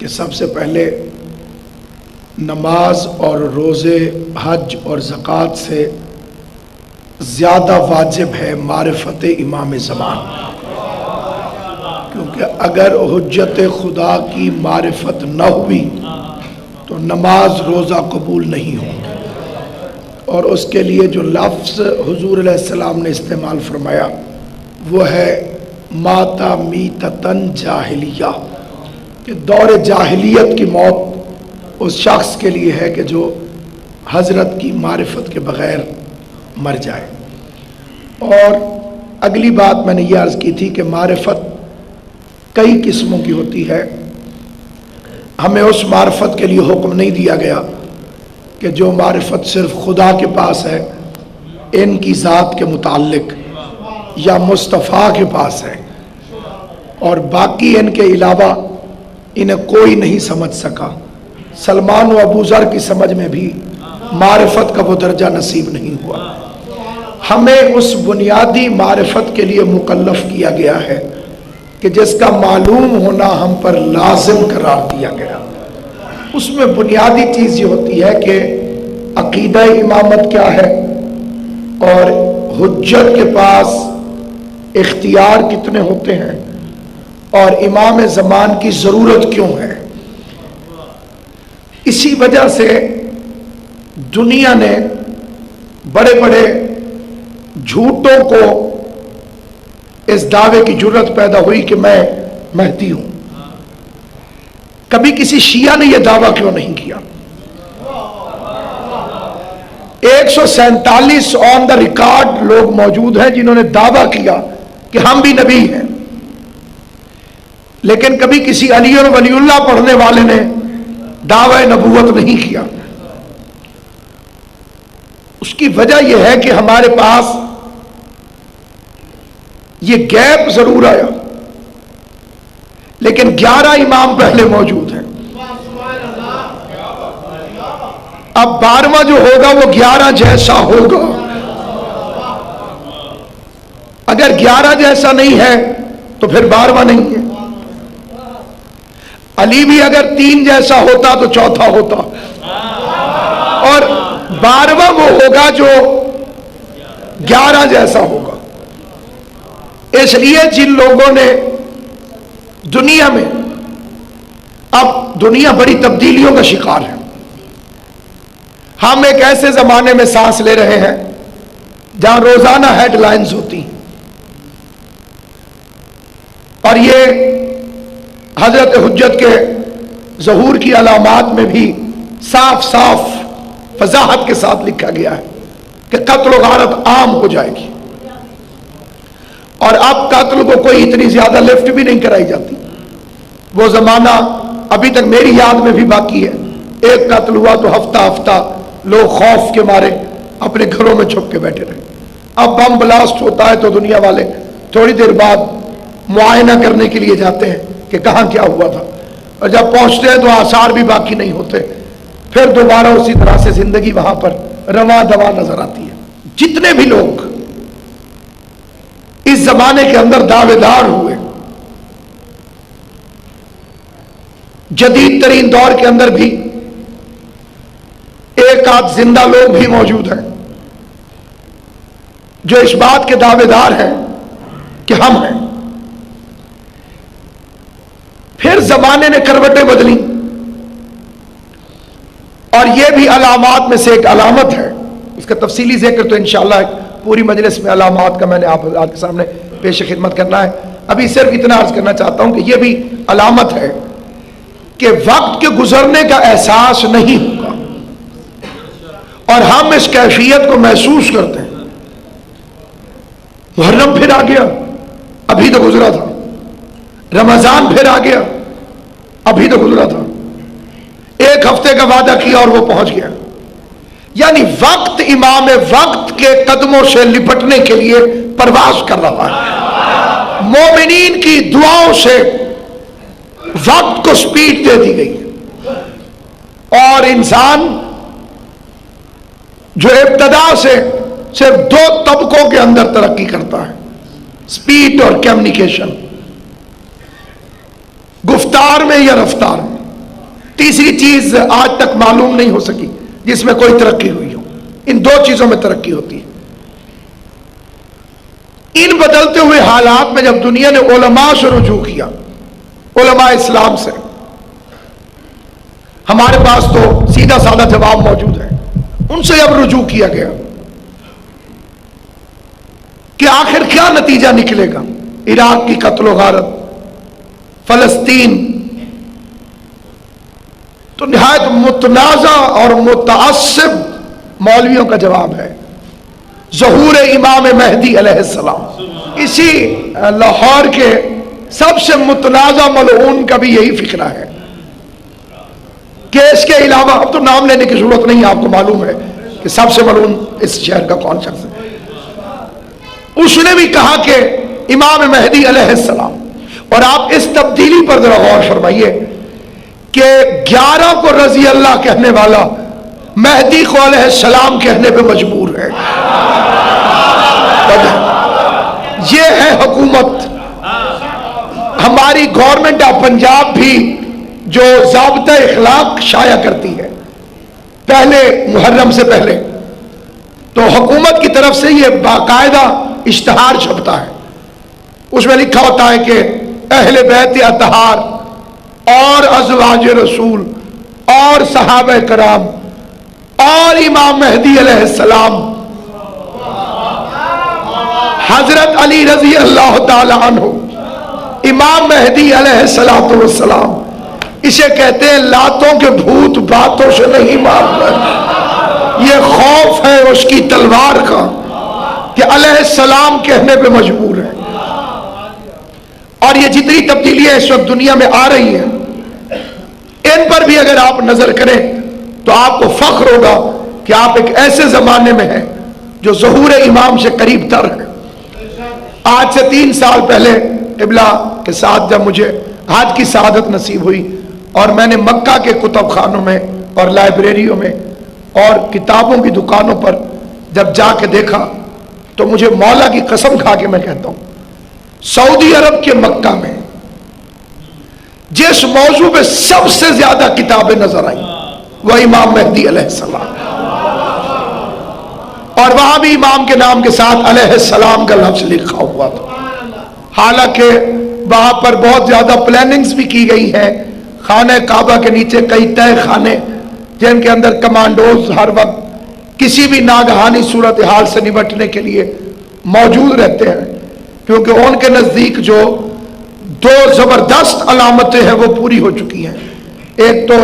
کہ سب سے پہلے نماز اور روزے، حج اور زکوٰۃ سے زیادہ واجب ہے معرفت امام زمان، کیونکہ اگر حجت خدا کی معرفت نہ ہوئی تو نماز روزہ قبول نہیں ہوگی۔ اور اس کے لیے جو لفظ حضور علیہ السلام نے استعمال فرمایا وہ ہے ماتا میتتن جاہلیہ، کہ دور جاہلیت کی موت اس شخص کے لیے ہے کہ جو حضرت کی معرفت کے بغیر مر جائے۔ اور اگلی بات میں نے یہ عرض کی تھی کہ معرفت کئی قسموں کی ہوتی ہے، ہمیں اس معرفت کے لیے حکم نہیں دیا گیا کہ جو معرفت صرف خدا کے پاس ہے، ان کی ذات کے متعلق یا مصطفیٰ کے پاس ہے، اور باقی ان کے علاوہ انہیں کوئی نہیں سمجھ سکا۔ سلمان و ابو ذر کی سمجھ میں بھی معرفت کا وہ درجہ نصیب نہیں ہوا۔ ہمیں اس بنیادی معرفت کے لیے مکلف کیا گیا ہے کہ جس کا معلوم ہونا ہم پر لازم قرار دیا گیا۔ اس میں بنیادی چیز یہ ہوتی ہے کہ عقیدہ امامت کیا ہے، اور حجت کے پاس اختیار کتنے ہوتے ہیں، اور امام زمان کی ضرورت کیوں ہے۔ اسی وجہ سے دنیا نے بڑے بڑے جھوٹوں کو اس دعوے کی جرت پیدا ہوئی کہ میں مہدی ہوں۔ کبھی کسی شیعہ نے یہ دعویٰ کیوں نہیں کیا؟ 147 آن دا ریکارڈ لوگ موجود ہیں جنہوں نے دعویٰ کیا کہ ہم بھی نبی ہیں، لیکن کبھی کسی علی اور ولی اللہ پڑھنے والے نے دعوی نبوت نہیں کیا۔ اس کی وجہ یہ ہے کہ ہمارے پاس یہ گیپ ضرور آیا، لیکن 11 امام پہلے موجود ہیں۔ اب 12واں جو ہوگا وہ 11 جیسا ہوگا۔ اگر 11 جیسا نہیں ہے تو پھر 12واں نہیں ہے۔ علی بھی اگر 3 جیسا ہوتا تو چوتھا ہوتا، اور 12واں وہ ہوگا جو 11 جیسا ہوگا۔ اس لیے جن لوگوں نے دنیا میں، اب دنیا بڑی تبدیلیوں کا شکار ہے، ہم ایک ایسے زمانے میں سانس لے رہے ہیں جہاں روزانہ ہیڈ لائنز ہوتی ہیں، اور یہ حضرت حجت کے ظہور کی علامات میں بھی صاف صاف وضاحت کے ساتھ لکھا گیا ہے کہ قتل و غارت عام ہو جائے گی، اور اب قتل کو کوئی اتنی زیادہ لفٹ بھی نہیں کرائی جاتی۔ وہ زمانہ ابھی تک میری یاد میں بھی باقی ہے، ایک قتل ہوا تو ہفتہ ہفتہ لوگ خوف کے مارے اپنے گھروں میں چھپ کے بیٹھے رہے۔ اب بم بلاسٹ ہوتا ہے تو دنیا والے تھوڑی دیر بعد معائنہ کرنے کے لیے جاتے ہیں کہ کہاں کیا ہوا تھا، اور جب پہنچتے ہیں تو آثار بھی باقی نہیں ہوتے، پھر دوبارہ اسی طرح سے زندگی وہاں پر رواں دواں نظر آتی ہے۔ جتنے بھی لوگ اس زمانے کے اندر دعوے دار ہوئے، جدید ترین دور کے اندر بھی ایک آدھ زندہ لوگ بھی موجود ہیں جو اس بات کے دعوے دار ہیں کہ ہم ہیں۔ پھر زمانے نے کروٹیں بدلی، اور یہ بھی علامات میں سے ایک علامت ہے، اس کا تفصیلی ذکر تو انشاءاللہ ایک پوری مجلس میں علامات کا میں نے آپ کے سامنے پیش خدمت کرنا ہے۔ ابھی صرف اتنا عرض کرنا چاہتا ہوں کہ یہ بھی علامت ہے کہ وقت کے گزرنے کا احساس نہیں ہوگا، اور ہم اس کیفیت کو محسوس کرتے ہیں۔ محرم پھر آ گیا، ابھی تو گزرا تھا، رمضان پھر آ گیا، ابھی تو گزرا تھا، ایک ہفتے کا وعدہ کیا اور وہ پہنچ گیا۔ یعنی وقت امام وقت کے قدموں سے لپٹنے کے لیے پرواز کر رہا ہے۔ مومنین کی دعاؤں سے وقت کو سپیڈ دے دی گئی ہے، اور انسان جو ابتدا سے صرف 2 طبقوں کے اندر ترقی کرتا ہے، سپیڈ اور کمیونیکیشن، گفتار میں یا رفتار میں۔ تیسری چیز آج تک معلوم نہیں ہو سکی جس میں کوئی ترقی ہوئی ہو. ان دو چیزوں میں ترقی ہوتی ہے. ان بدلتے ہوئے حالات میں جب دنیا نے علماء سے رجوع کیا، علماء اسلام سے، ہمارے پاس تو سیدھا سادہ جواب موجود ہے، ان سے اب رجوع کیا گیا کہ آخر کیا نتیجہ نکلے گا. عراق کی قتل و غارت، فلسطین، تو نہایت متنازع اور متعصب مولویوں کا جواب ہے ظہور امام مہدی علیہ السلام. اسی لاہور کے سب سے متنازع ملعون کا بھی یہی فکرہ ہے کہ اس کے علاوہ، اب تو نام لینے کی ضرورت نہیں، آپ کو معلوم ہے کہ سب سے ملعون اس شہر کا کون شخص ہے. اس نے بھی کہا کہ امام مہدی علیہ السلام، اور آپ اس تبدیلی پر ذرا غور فرمائیے کہ 11 کو رضی اللہ کہنے والا مہدی کو علیہ السلام کہنے پہ مجبور ہے. یہ ہے حکومت. ہماری گورنمنٹ آف پنجاب بھی جو ضابطہ اخلاق شائع کرتی ہے پہلے محرم سے پہلے، تو حکومت کی طرف سے یہ باقاعدہ اشتہار چھپتا ہے. اس میں لکھا ہوتا ہے کہ اہل بیت اطہار اور ازواج رسول اور صحابہ کرام اور امام مہدی علیہ السلام، حضرت علی رضی اللہ تعالی عنہ، امام مہدی علیہ السلام، اسے کہتے ہیں لاتوں کے بھوت باتوں سے نہیں مارتے. یہ خوف ہے اس کی تلوار کا کہ علیہ السلام کہنے پہ مجبور ہے. اور یہ جتنی تبدیلیاں اس وقت دنیا میں آ رہی ہیں، ان پر بھی اگر آپ نظر کریں تو آپ کو فخر ہوگا کہ آپ ایک ایسے زمانے میں ہیں جو ظہور امام سے قریب تر ہے. آج سے 3 سال پہلے قبلہ کے ساتھ جب مجھے حج کی سعادت نصیب ہوئی اور میں نے مکہ کے کتب خانوں میں اور لائبریریوں میں اور کتابوں کی دکانوں پر جب جا کے دیکھا تو مجھے مولا کی قسم کھا کے میں کہتا ہوں، سعودی عرب کے مکہ میں جس موضوع پہ سب سے زیادہ کتابیں نظر آئیں وہ امام مہدی علیہ السلام، اور وہاں بھی امام کے نام کے ساتھ علیہ السلام کا لفظ لکھا ہوا تھا. حالانکہ وہاں پر بہت زیادہ پلاننگز بھی کی گئی ہیں. خانہ کعبہ کے نیچے کئی تہہ خانے جن کے اندر کمانڈوز ہر وقت کسی بھی ناگہانی صورتحال سے نمٹنے کے لیے موجود رہتے ہیں، کیونکہ ان کے نزدیک جو 2 زبردست علامتیں ہیں وہ پوری ہو چکی ہیں. ایک تو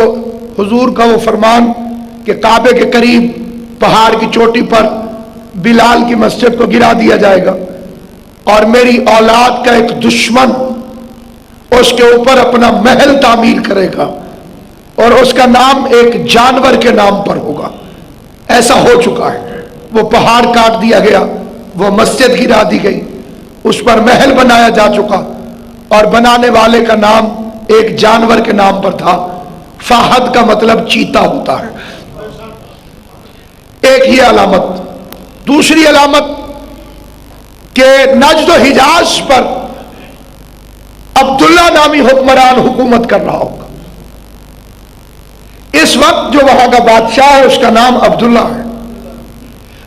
حضور کا وہ فرمان کہ کعبے کے قریب پہاڑ کی چوٹی پر بلال کی مسجد کو گرا دیا جائے گا، اور میری اولاد کا ایک دشمن اس کے اوپر اپنا محل تعمیر کرے گا اور اس کا نام ایک جانور کے نام پر ہوگا. ایسا ہو چکا ہے. وہ پہاڑ کاٹ دیا گیا، وہ مسجد گرا دی گئی، اس پر محل بنایا جا چکا، اور بنانے والے کا نام ایک جانور کے نام پر تھا. فہد کا مطلب چیتا ہوتا ہے. ایک یہ علامت. دوسری علامت کہ نجد و حجاز پر عبداللہ نامی حکمران حکومت کر رہا ہوگا. اس وقت جو وہاں کا بادشاہ ہے اس کا نام عبداللہ ہے.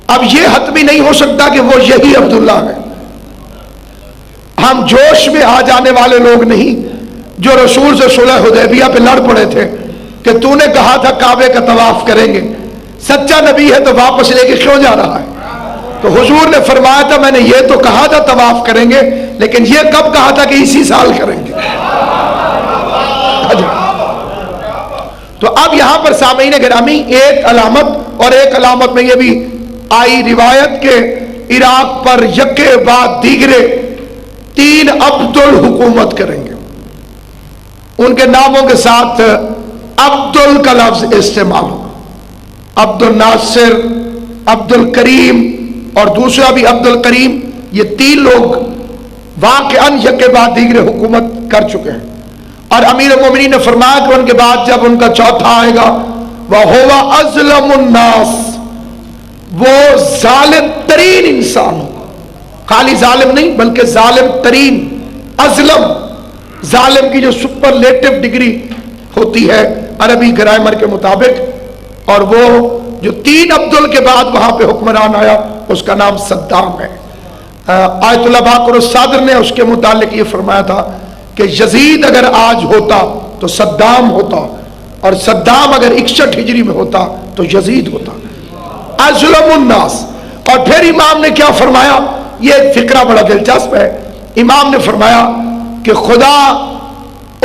اب یہ حتمی نہیں ہو سکتا کہ وہ یہی عبداللہ ہے. ہم جوش میں آ جانے والے لوگ نہیں جو رسول سے صلح حدیبیہ پہ لڑ پڑے تھے کہ تو نے کہا تھا کعبے کا طواف کریں گے، سچا نبی ہے تو واپس لے کے کیوں جا رہا ہے؟ تو حضور نے فرمایا تھا میں نے یہ تو کہا تھا طواف کریں گے، لیکن یہ کب کہا تھا کہ اسی سال کریں گے. تو اب یہاں پر سامعین گرامی ایک علامت، اور ایک علامت میں یہ بھی آئی روایت کے عراق پر یکے بعد دیگرے 3 عبدل حکومت کریں گے. ان کے ناموں کے ساتھ عبدل کا لفظ استعمال ہوگا. عبد الناصر، عبد الکریم اور دوسرا بھی عبد الکریم. یہ 3 لوگ واقعاً یکے بعد دیگرے حکومت کر چکے ہیں. اور امیر المومنین نے فرمایا کہ ان کے بعد جب ان کا چوتھا آئے گا وَهُوَ أَظْلَمُ النَّاسِ، وہ ظالم ترین انسان ہوگا. خالی ظالم نہیں بلکہ ظالم ترین. ازلم، ظالم کی جو سپرلیٹو ڈگری ہوتی ہے عربی گرامر کے مطابق، اور وہ جو 3 عبدال کے بعد وہاں پہ حکمران آیا اس کا نام صدام ہے۔ آیت اللہ باقر الصادر نے اس کے متعلق یہ فرمایا تھا کہ یزید اگر آج ہوتا تو صدام ہوتا، اور صدام اگر 61 ہجری میں ہوتا تو یزید ہوتا۔ اظلم الناس۔ اور پھر امام نے کیا فرمایا، یہ فقرہ بڑا دلچسپ ہے، امام نے فرمایا کہ خدا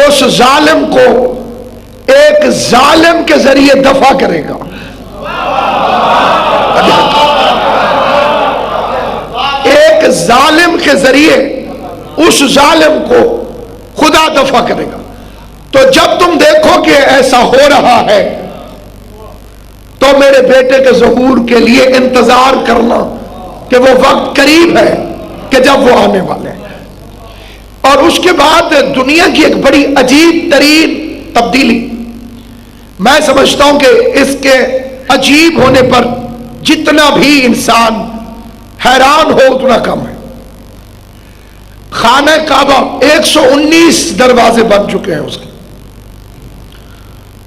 اس ظالم کو ایک ظالم کے ذریعے دفع کرے گا۔ ایک ظالم کے ذریعے اس ظالم کو خدا دفع کرے گا۔ تو جب تم دیکھو کہ ایسا ہو رہا ہے تو میرے بیٹے کے ظہور کے لیے انتظار کرنا کہ وہ وقت قریب ہے کہ جب وہ آنے والے ہیں۔ اور اس کے بعد دنیا کی ایک بڑی عجیب ترین تبدیلی، میں سمجھتا ہوں کہ اس کے عجیب ہونے پر جتنا بھی انسان حیران ہو اتنا کم ہے۔ خانہ کعبہ 119 دروازے بن چکے ہیں اس کے،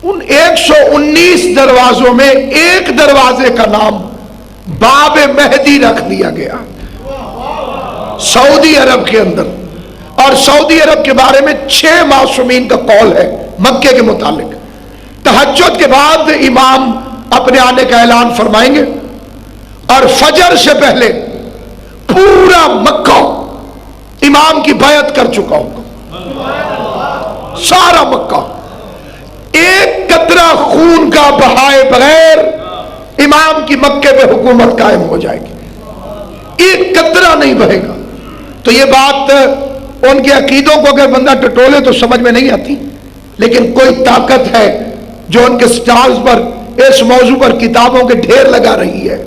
ان 119 دروازوں میں ایک دروازے کا نام باب مہدی رکھ دیا گیا سعودی عرب کے اندر، اور سعودی عرب کے بارے میں 6 معصومین کا قول ہے مکے کے متعلق۔ تہجد کے بعد امام اپنے آنے کا اعلان فرمائیں گے، اور فجر سے پہلے پورا مکہ امام کی بیعت کر چکا ہوگا، سارا مکہ ایک قطرہ خون کا بہائے بغیر امام کی مکے پہ حکومت قائم ہو جائے گی، ایک قطرہ نہیں بہے گا۔ تو یہ بات ان کے عقیدوں کو اگر بندہ ٹٹولے تو سمجھ میں نہیں آتی، لیکن کوئی طاقت ہے جو ان کے سٹارز پر اس موضوع پر کتابوں کے ڈھیر لگا رہی ہے،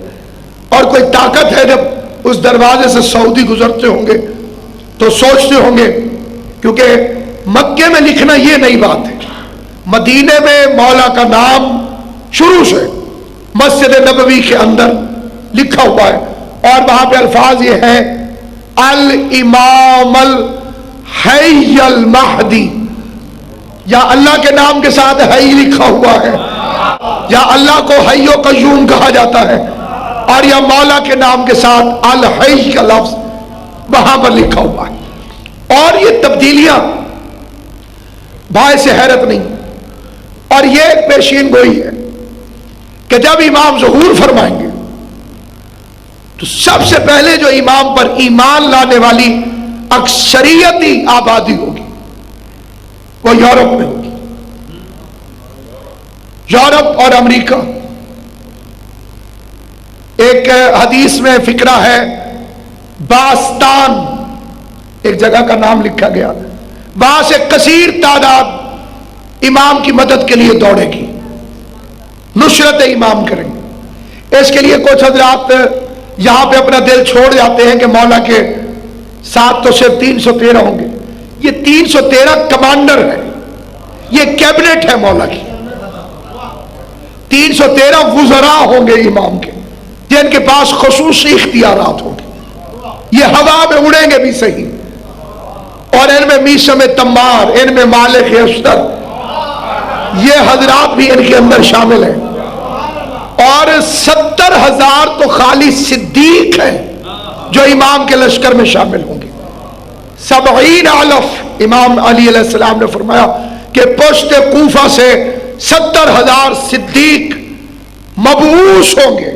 اور کوئی طاقت ہے جب اس دروازے سے سعودی گزرتے ہوں گے تو سوچتے ہوں گے، کیونکہ مکے میں لکھنا یہ نئی بات ہے، مدینے میں مولا کا نام شروع سے مسجد نبوی کے اندر لکھا ہوا ہے، اور وہاں پہ الفاظ یہ ہے الامام الحی المہدی، یا اللہ کے نام کے ساتھ حی لکھا ہوا ہے، یا اللہ کو حی و قیوم کہا جاتا ہے، اور یا مولا کے نام کے ساتھ الحی کا لفظ وہاں پر لکھا ہوا ہے۔ اور یہ تبدیلیاں باعث حیرت نہیں، اور یہ ایک پیشین گوئی ہے کہ جب امام ظہور فرمائیں گے تو سب سے پہلے جو امام پر ایمان لانے والی اکثریتی آبادی ہوگی وہ یورپ میں ہوگی، یورپ اور امریکہ۔ ایک حدیث میں فقرہ ہے باستان، ایک جگہ کا نام لکھا گیا، وہاں سے کثیر تعداد امام کی مدد کے لیے دوڑے گی، نصرت امام کریں گے۔ اس کے لیے کچھ حضرات یہاں پہ اپنا دل چھوڑ جاتے ہیں کہ مولا کے ساتھ تو صرف 313 ہوں گے، یہ 313 کمانڈر ہے، یہ کیبنٹ ہے مولا کی، 313 وزراء ہوں گے امام کے جن کے پاس خصوصی اختیارات ہوں گے، یہ ہوا میں اڑیں گے بھی صحیح، اور ان میں میثم تمار، ان میں مالک اشتر، یہ حضرات بھی ان کے اندر شامل ہیں، اور 70,000 تو خالی صدیق ہیں جو امام کے لشکر میں شامل ہوں گے۔ 70 الف، امام علی علیہ السلام نے فرمایا کہ پشت کوفہ سے 70,000 صدیق مبعوث ہوں گے،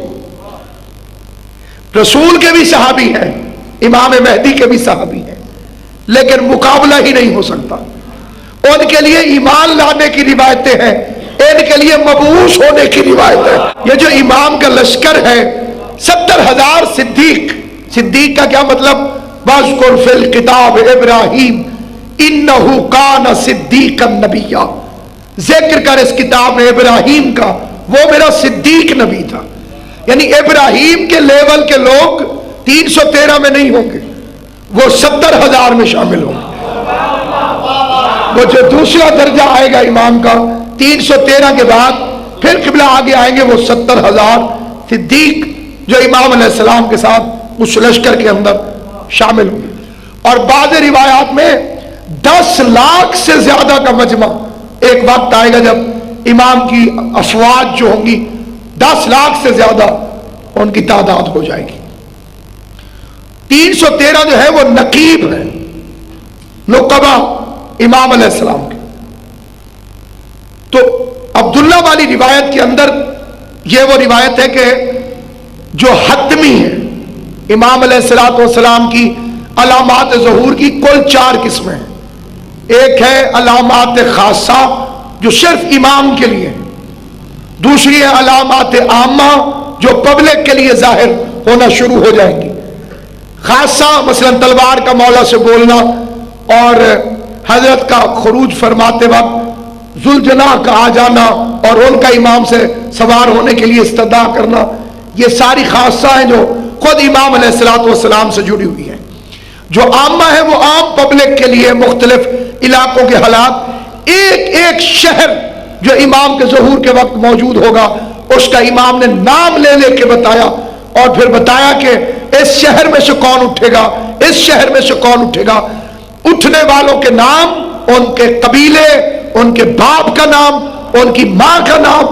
رسول کے بھی صحابی ہیں، امام مہدی کے بھی صحابی ہیں، لیکن مقابلہ ہی نہیں ہو سکتا۔ ان کے لیے ایمان لانے کی روایتیں ہیں، ان کے لیے مبعوث ہونے کی روایت ہے۔ یہ جو امام کا لشکر ہے 70,000 صدیق، صدیق کا کیا مطلب؟ وَاذْكُرْ فِي الْكِتَابِ ابراہیم اِنَّهُ كَانَ صِدِّيقًا نَبِيًّا، ذکر کر اس کتاب میں ابراہیم کا، وہ میرا صدیق نبی تھا۔ یعنی ابراہیم کے لیول کے لوگ 313 میں نہیں ہوں گے، وہ 70,000 میں شامل ہوں گے۔ وہ جو دوسرا درجہ آئے گا امام کا 313 کے بعد، پھر قبلہ آگے آئیں گے وہ 70,000 صدیق جو امام علیہ السلام کے ساتھ اس لشکر کے اندر شامل ہوں گے۔ اور بعض روایات میں 10 لاکھ سے زیادہ کا مجمع، ایک وقت آئے گا جب امام کی افواج جو ہوں گی 10 لاکھ سے زیادہ ان کی تعداد ہو جائے گی۔ 313 جو ہے وہ نقیب ہے، نقبہ امام علیہ السلام کے۔ تو عبداللہ والی روایت کے اندر یہ وہ روایت ہے کہ جو حتمی ہے، امام علیہ السلام کی علامات ظہور کی کل 4 قسمیں ہیں۔ ایک ہے علامات خاصہ جو صرف امام کے لیے ہے، دوسری ہے علامات عامہ جو پبلک کے لیے ظاہر ہونا شروع ہو جائیں گی۔ خاصہ مثلا تلوار کا مولا سے بولنا اور حضرت کا خروج فرماتے وقت ذوالجناح کا آ جانا اور ان کا امام سے سوار ہونے کے لیے استدعا کرنا، یہ ساری خاصہ ہیں جو خود امام علیہ السلام سے جڑی ہوئی ہیں۔ جو عامہ ہے وہ عام پبلک کے لیے مختلف علاقوں کے حالات، ایک شہر جو امام کے ظہور کے وقت موجود ہوگا اس کا امام نے نام لے لے کے بتایا، اور پھر بتایا کہ اس شہر میں سے کون اٹھے گا، اس شہر میں سے کون اٹھے گا۔ اٹھنے والوں کے نام، ان کے قبیلے، ان کے باپ کا نام، ان کی ماں کا نام،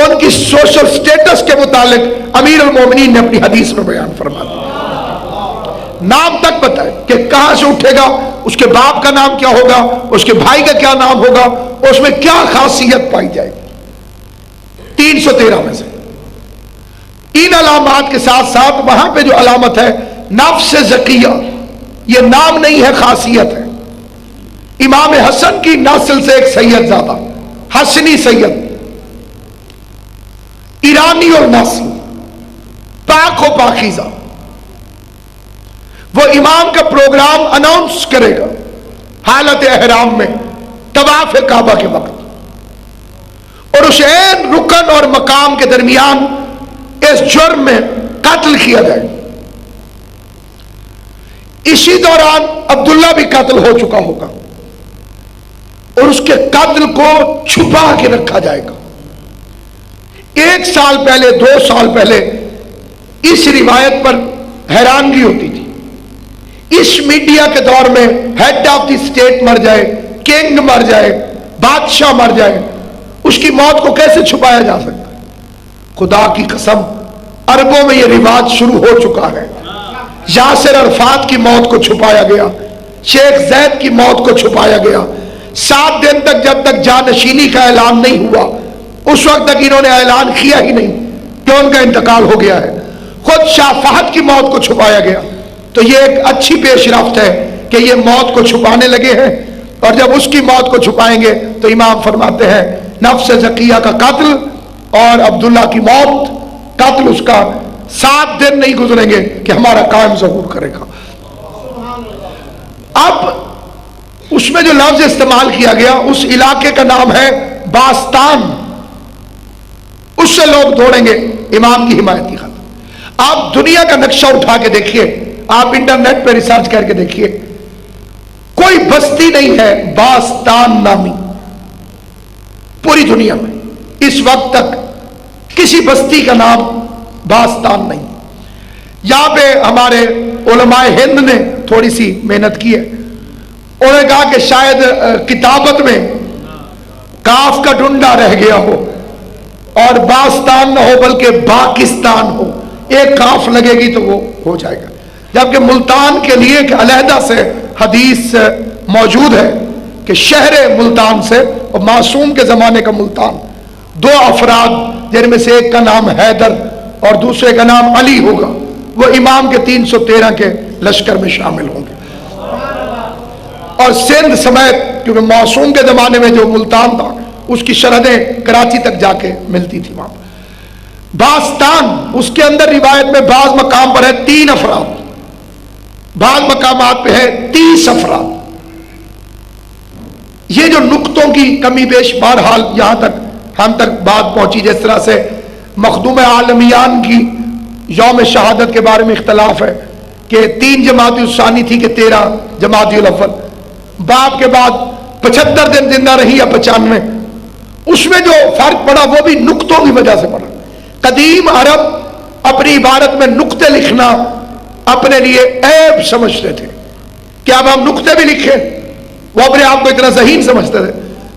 ان کی سوشل سٹیٹس کے متعلق امیر المومنین نے اپنی حدیث میں بیان فرما دیا۔ نام تک بتائے کہ کہاں سے اٹھے گا، اس کے باپ کا نام کیا ہوگا، اس کے بھائی کا کیا نام ہوگا، اس میں کیا خاصیت پائی جائے گی۔ 313 میں سے ان علامات کے ساتھ ساتھ وہاں پہ جو علامت ہے نفس زکیہ، یہ نام نہیں ہے، خاصیت ہے۔ امام حسن کی نسل سے ایک سید زادہ، حسنی سید، ایرانی اور نسل، پاک و پاکیزہ، وہ امام کا پروگرام اناؤنس کرے گا حالت احرام میں طواف کعبہ کے وقت، اور اس عین رکن اور مقام کے درمیان اس جرم میں قتل کیا جائے۔ اسی دوران عبداللہ بھی قتل ہو چکا ہوگا، اور اس کے قتل کو چھپا کے رکھا جائے گا۔ 1 سال پہلے، 2 سال پہلے اس روایت پر حیرانگی ہوتی تھی۔ اس میڈیا کے دور میں ہیڈ آف دی اسٹیٹ مر جائے، کنگ مر جائے، بادشاہ مر جائے، اس کی موت کو کیسے چھپایا جا سکتا ہے؟ خدا کی قسم عربوں میں یہ رواج شروع ہو چکا ہے۔ یاسر عرفات کی موت کو چھپایا گیا، شیخ زید کی موت کو چھپایا گیا۔ 7 دن تک جب تک جانشینی کا اعلان نہیں ہوا، اس وقت تک انہوں نے اعلان کیا ہی نہیں کہ ان کا انتقال ہو گیا ہے۔ خود شاہ فہد کی موت کو چھپایا گیا۔ تو یہ ایک اچھی پیش رفت ہے کہ یہ موت کو چھپانے لگے ہیں، اور جب اس کی موت کو چھپائیں گے تو امام فرماتے ہیں نفس زکیہ کا قتل اور عبداللہ کی موت، قتل اس کا 7 دن نہیں گزریں گے کہ ہمارا قائم ظہور کرے گا۔ اب اس میں جو لفظ استعمال کیا گیا اس علاقے کا نام ہے باستان، اس سے لوگ دوڑیں گے امام کی حمایت کی خاطر۔ آپ دنیا کا نقشہ اٹھا کے دیکھیے، آپ انٹرنیٹ پہ ریسرچ کر کے دیکھیے، کوئی بستی نہیں ہے باستان نامی پوری دنیا میں اس وقت تک کسی بستی کا نام باستان نہیں۔ یہاں پہ ہمارے علماء ہند نے تھوڑی سی محنت کی ہے، انہوں نے کہا کہ شاید کتابت میں کاف کا ڈنڈا رہ گیا ہو اور باستان نہ ہو بلکہ پاکستان ہو، ایک کاف لگے گی تو وہ ہو جائے گا۔ جبکہ ملتان کے لیے ایک علیحدہ سے حدیث موجود ہے کہ شہر ملتان سے، اور معصوم کے زمانے کا ملتان، 2 افراد جن میں سے ایک کا نام حیدر اور دوسرے کا نام علی ہوگا، وہ امام کے 313 کے لشکر میں شامل ہوں گے۔ اور سندھ سمیت، کیونکہ معصوم کے زمانے میں جو ملتان تھا اس کی سرحدیں کراچی تک جا کے ملتی تھی وہاں پر۔ باستان، اس کے اندر روایت میں بعض مقام پر ہے 3 افراد، بعض مقامات پہ ہے 30 افراد۔ یہ جو نقطوں کی کمی بیش، بہرحال یہاں تک ہم تک بات پہنچی، جس طرح سے مخدوم عالمیان کی یوم شہادت کے بارے میں اختلاف ہے کہ 3 جمادی الثانی تھی کہ 13 جمادی الاول، باپ کے بعد 75 دن زندہ رہی یا 95، اس میں جو فرق پڑا وہ بھی نقطوں کی وجہ سے پڑا۔ قدیم عرب اپنی عبارت میں نقطے لکھنا اپنے لیے عیب سمجھتے تھے کہ اب ہم نقطے بھی لکھیں، وہ اپنے آپ کو اتنا ذہین سمجھتے تھے۔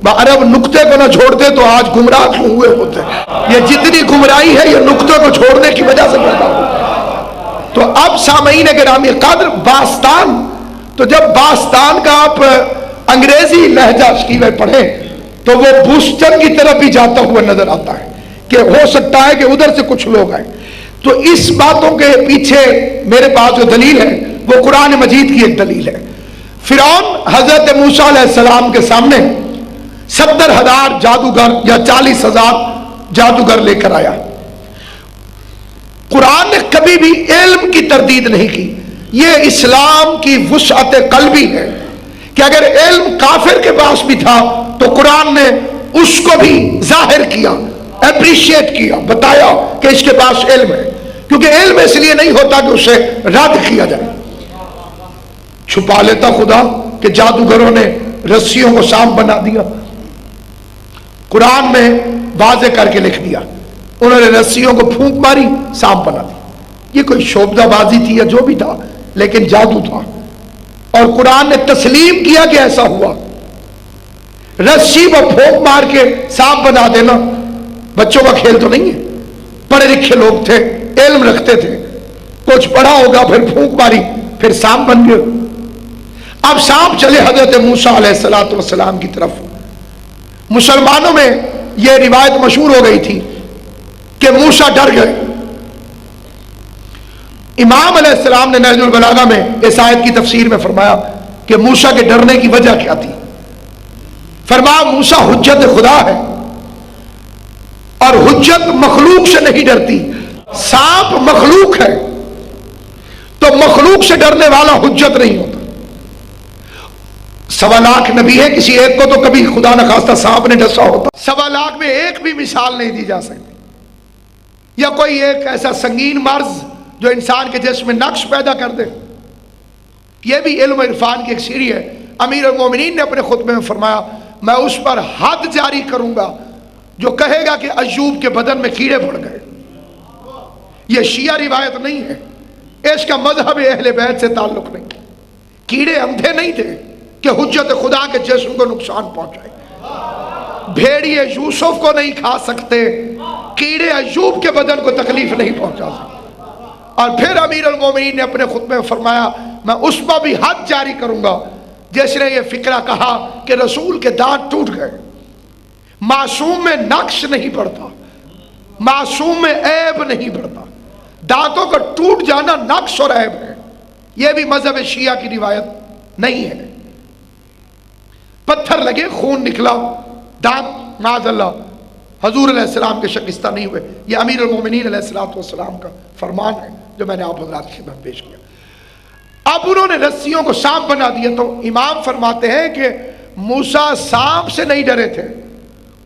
عرب نقطے کو نہ چھوڑتے تو آج گمراہ کیوں ہوئے ہوتے؟ یہ جتنی گمراہی ہے یہ نقطے کو چھوڑنے کی وجہ سے پیدا ہو۔ تو اب سامعین گرامی قدر باستان، تو جب باستان کا آپ انگریزی لہجہ شکیوے پڑھیں تو وہ بوسٹن کی طرف بھی جاتا ہوا نظر آتا ہے کہ ہو سکتا ہے کہ ادھر سے کچھ لوگ آئیں۔ تو اس باتوں کے پیچھے میرے پاس جو دلیل ہے وہ قرآن مجید کی ایک دلیل ہے۔ فرعون حضرت موسیٰ علیہ السلام کے سامنے 70,000 جادوگر یا 40,000 جادوگر لے کر آیا۔ قرآن نے کبھی بھی علم کی تردید نہیں کی۔ یہ اسلام کی وسعت قلبی ہے کہ اگر علم کافر کے پاس بھی تھا تو قرآن نے اس کو بھی ظاہر کیا، اپریشیٹ کیا، بتایا کہ اس کے پاس علم ہے، کیونکہ علم اس لیے نہیں ہوتا کہ اسے رد کیا جائے۔ چھپا لیتا خدا کہ جادوگروں نے رسیوں کو سانپ بنا دیا، قرآن میں واضح کر کے لکھ دیا، انہوں نے رسیوں کو پھونک ماری، سانپ بنا دیا۔ یہ کوئی شوبدہ بازی تھی یا جو بھی تھا، لیکن جادو تھا، اور قرآن نے تسلیم کیا کہ ایسا ہوا۔ رسی کو پھونک مار کے سانپ بنا دینا بچوں کا کھیل تو نہیں ہے، پڑھے لکھے لوگ تھے، علم رکھتے تھے، کچھ پڑھا ہوگا، پھر پھونک ماری، پھر سانپ بن گئے۔ اب سانپ چلے حضرت موسیٰ علیہ السلام کی طرف۔ مسلمانوں میں یہ روایت مشہور ہو گئی تھی کہ موسیٰ ڈر گئے۔ امام علیہ السلام نے نہج البلاغہ میں اس آیت کی تفسیر میں فرمایا کہ موسیٰ کے ڈرنے کی وجہ کیا تھی۔ فرمایا موسیٰ حجت خدا ہے، اور حجت مخلوق سے نہیں ڈرتی۔ سانپ مخلوق ہے تو مخلوق سے ڈرنے والا حجت نہیں ہوتا۔ 1.25 لاکھ نبی ہے، کسی ایک کو تو کبھی خدا نہ خواستہ سانپ نے ڈسا ہوتا۔ 1.25 لاکھ میں ایک بھی مثال نہیں دی جا سکتی، یا کوئی ایک ایسا سنگین مرض جو انسان کے جسم میں نقش پیدا کر دے۔ یہ بھی علم و عرفان کی ایک سیڑھی ہے۔ امیر المومنین نے اپنے خطبے میں فرمایا میں اس پر حد جاری کروں گا جو کہے گا کہ ایوب کے بدن میں کیڑے پڑ گئے۔ یہ شیعہ روایت نہیں ہے، اس کا مذہب اہل بیت سے تعلق نہیں۔ کیڑے اندھے نہیں تھے کہ حجت خدا کے جسم کو نقصان پہنچائے۔ بھیڑیے یوسف کو نہیں کھا سکتے، کیڑے ایوب کے بدن کو تکلیف نہیں پہنچا سکتے۔ اور پھر امیر المومنین نے اپنے خطبے میں فرمایا میں اس پر بھی حد جاری کروں گا جس نے یہ فکرہ کہا کہ رسول کے دانت ٹوٹ گئے۔ معصوم میں نقش نہیں پڑتا، معصوم میں عیب نہیں پڑتا، دانتوں کا ٹوٹ جانا نقش اور عیب ہے۔ یہ بھی مذہب شیعہ کی روایت نہیں ہے۔ پتھر لگے، خون نکلا، دانت معاذ اللہ حضور علیہ السلام کے شکستہ نہیں ہوئے، یہ امیر المومنین علیہ السلام کا فرمان ہے جو میں نے آپ حضرات کی خدمت پیش کیا۔ اب انہوں نے رسیوں کو سانپ بنا دیا، تو امام فرماتے ہیں کہ موسیٰ سانپ سے نہیں ڈرے تھے،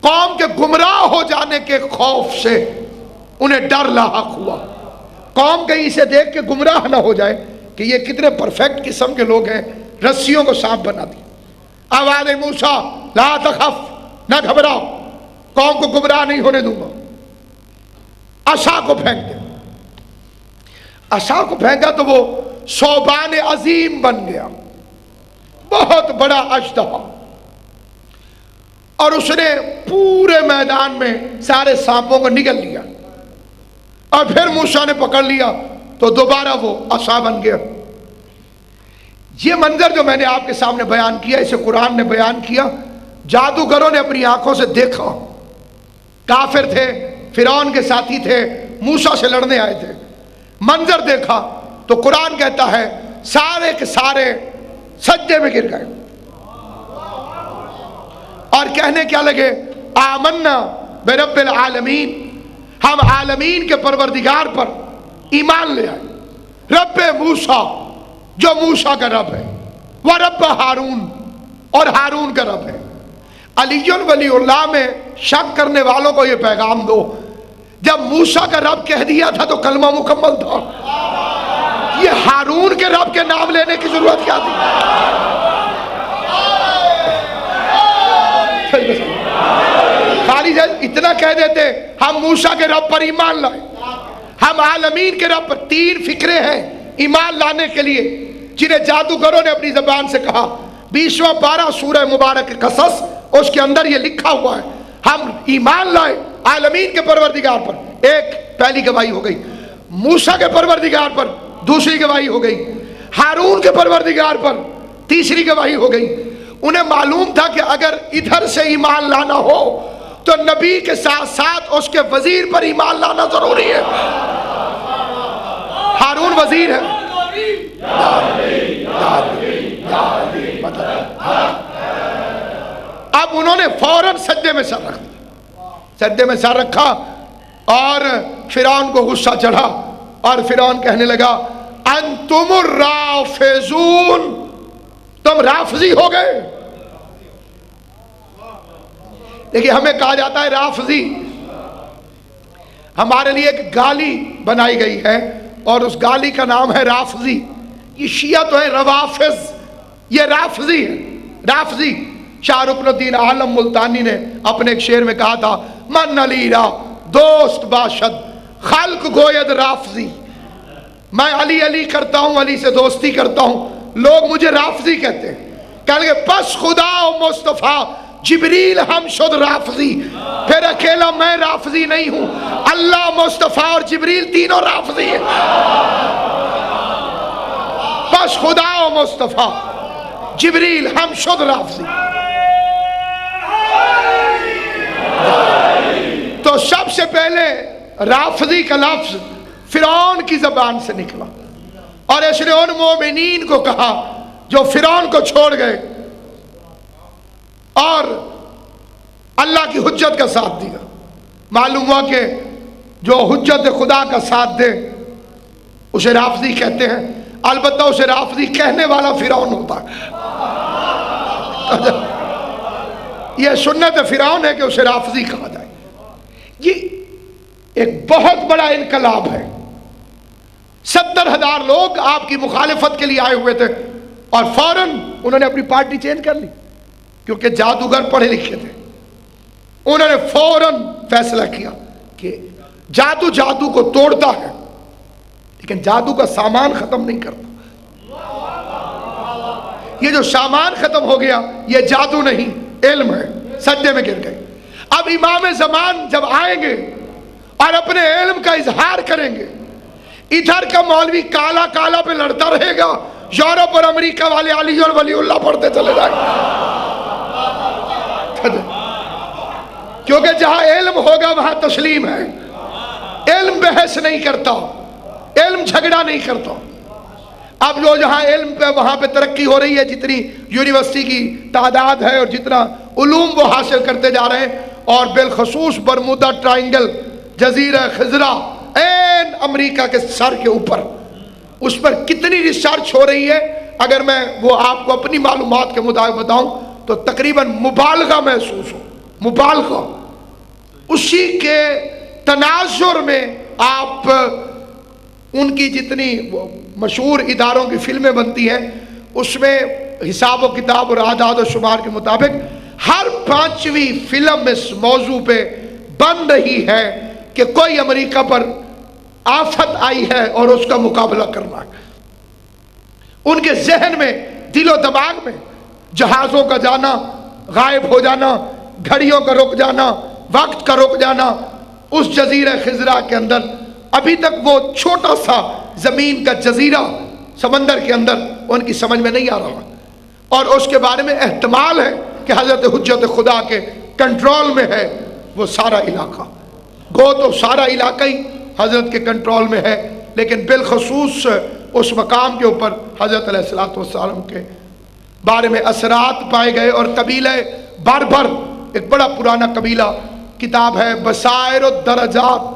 قوم کے گمراہ ہو جانے کے خوف سے انہیں ڈر لاحق ہوا۔ قوم کہیں اسے دیکھ کے گمراہ نہ ہو جائے کہ یہ کتنے پرفیکٹ قسم کے لوگ ہیں، رسیوں کو سانپ بنا دیا۔ آواز موسیٰ لا تخف، نہ گھبراؤ، قوم کو گمراہ نہیں ہونے دوں گا۔ عصا کو پھینک دے، عصا کو پھینکا تو وہ ثعبان عظیم بن گیا، بہت بڑا اژدہا، اور اس نے پورے میدان میں سارے سانپوں کو نگل لیا، اور پھر موسیٰ نے پکڑ لیا تو دوبارہ وہ عصا بن گیا۔ یہ منظر جو میں نے آپ کے سامنے بیان کیا، اسے قرآن نے بیان کیا، جادوگروں نے اپنی آنکھوں سے دیکھا، کافر تھے، فرعون کے ساتھی تھے، موسیٰ سے لڑنے آئے تھے، منظر دیکھا تو قرآن کہتا ہے سارے کے سارے سجدے میں گر گئے اور کہنے کیا لگے آمنا برب العالمین، ہم عالمین کے پروردگار پر ایمان لے آئے، رب موسیٰ جو موسیٰ کا رب ہے، ورب ہارون اور ہارون کا رب ہے۔ علی ولی اللہ میں شک کرنے والوں کو یہ پیغام دو، جب موسیٰ کا رب کہہ دیا تھا تو کلمہ مکمل تھا، یہ ہارون کے رب کے نام لینے کی ضرورت کیا تھی؟ خالی اتنا کہہ دیتے ہم موسیٰ کے رب پر ایمان لائے، ہم عالمین کے رب پر۔ 3 فکرے ہیں ایمان لانے کے لیے جنہیں جادوگروں نے اپنی زبان سے کہا۔ 20واں پارہ سورہ مبارک قصص اس کے اندر یہ لکھا ہوا ہے ہم ایمان لائے عالمین کے پروردگار پر، ایک پہلی گواہی ہو گئی، موسیٰ کے پروردگار پر دوسری گواہی ہو گئی، ہارون کے پروردگار پر تیسری گواہی ہو گئی۔ انہیں معلوم تھا کہ اگر ادھر سے ایمان لانا ہو تو نبی کے ساتھ ساتھ اس کے وزیر پر ایمان لانا ضروری ہے۔ ہارون وزیر ہے، اب انہوں نے فوراً سجدے میں سر رکھ دیا، سجدے میں سر رکھا اور فرعون کو غصہ چڑھا اور فرعون کہنے لگا انتم الرافضون، تم رافضی ہو گئے۔ دیکھیے ہمیں کہا جاتا ہے رافضی، ہمارے لیے ایک گالی بنائی گئی ہے اور اس گالی کا نام ہے رافضی۔ یہ شیعہ تو ہے روافض، یہ رافضی ہے، رافضی۔ شاہ رکن الدین عالم ملتانی نے اپنے ایک شعر میں کہا تھا من علی را دوست باشد خلق گوید رافضی، میں علی علی کرتا ہوں، علی سے دوستی کرتا ہوں، لوگ مجھے رافضی کہتے ہیں۔ کہنے لگے پس خدا و مصطفیٰ جبریل ہم شد رافضی، پھر اکیلا میں رافضی نہیں ہوں، اللہ مصطفیٰ اور جبریل تینوں رافضی ہیں۔ پس خدا و مصطفیٰ جبریل ہم شد رافضی۔ تو سب سے پہلے رافضی کا لفظ فرعون کی زبان سے نکلا اور اس نے ان مومنین کو کہا جو فرعون کو چھوڑ گئے اور اللہ کی حجت کا ساتھ دیا۔ معلوم ہوا کہ جو حجت خدا کا ساتھ دے اسے رافضی کہتے ہیں، البتہ اسے رافضی کہنے والا فرعون ہوتا ہے۔ یہ سنت فرعون ہے کہ اسے رافضی کہا جائے۔ یہ ایک بہت بڑا انقلاب ہے۔ 70,000 لوگ آپ کی مخالفت کے لیے آئے ہوئے تھے اور فوراً انہوں نے اپنی پارٹی چینج کر لی کیونکہ جادوگر پڑھے لکھے تھے۔ انہوں نے فوراً فیصلہ کیا کہ جادو کو توڑتا ہے لیکن جادو کا سامان ختم نہیں کرتا۔ یہ جو سامان ختم ہو گیا یہ جادو نہیں علم ہے، سجدے میں گر گئے۔ اب امام زمان جب آئیں گے اور اپنے علم کا اظہار کریں گے، ادھر کا مولوی کالا کالا پہ لڑتا رہے گا، یورپ اور امریکہ والے علی اور ولی اللہ پڑھتے چلے جائیں گے، کیونکہ جہاں علم ہوگا وہاں تسلیم ہے۔ علم بحث نہیں کرتا، علم جھگڑا نہیں کرتا۔ اب جو جہاں علم پہ وہاں پہ ترقی ہو رہی ہے، جتنی یونیورسٹی کی تعداد ہے اور جتنا علوم وہ حاصل کرتے جا رہے ہیں، اور بالخصوص برمودا ٹرائنگل، جزیرہ خضرہ این امریکہ کے سر کے اوپر، اس پر کتنی ریسرچ ہو رہی ہے، اگر میں وہ آپ کو اپنی معلومات کے مطابق بتاؤں تو تقریباً مبالغہ محسوس ہو، مبالغہ۔ اسی کے تناظر میں آپ ان کی جتنی مشہور اداروں کی فلمیں بنتی ہیں اس میں حساب و کتاب اور اعداد و شمار کے مطابق ہر 5ویں فلم اس موضوع پہ بن رہی ہے کہ کوئی امریکہ پر آفت آئی ہے اور اس کا مقابلہ کرنا ہے۔ ان کے ذہن میں، دل و دماغ میں جہازوں کا جانا، غائب ہو جانا، گھڑیوں کا رک جانا، وقت کا رک جانا، اس جزیرہ خضرہ کے اندر ابھی تک وہ چھوٹا سا زمین کا جزیرہ سمندر کے اندر ان کی سمجھ میں نہیں آ رہا، اور اس کے بارے میں احتمال ہے کہ حضرت حجت خدا کے کنٹرول میں ہے وہ سارا علاقہ۔ گو تو سارا علاقہ ہی حضرت کے کنٹرول میں ہے، لیکن بالخصوص اس مقام کے اوپر حضرت علیہ الصلوۃ والسلام کے بارے میں اثرات پائے گئے۔ اور قبیلہ بربر، ایک بڑا پرانا قبیلہ، کتاب ہے بصائر الدرجات،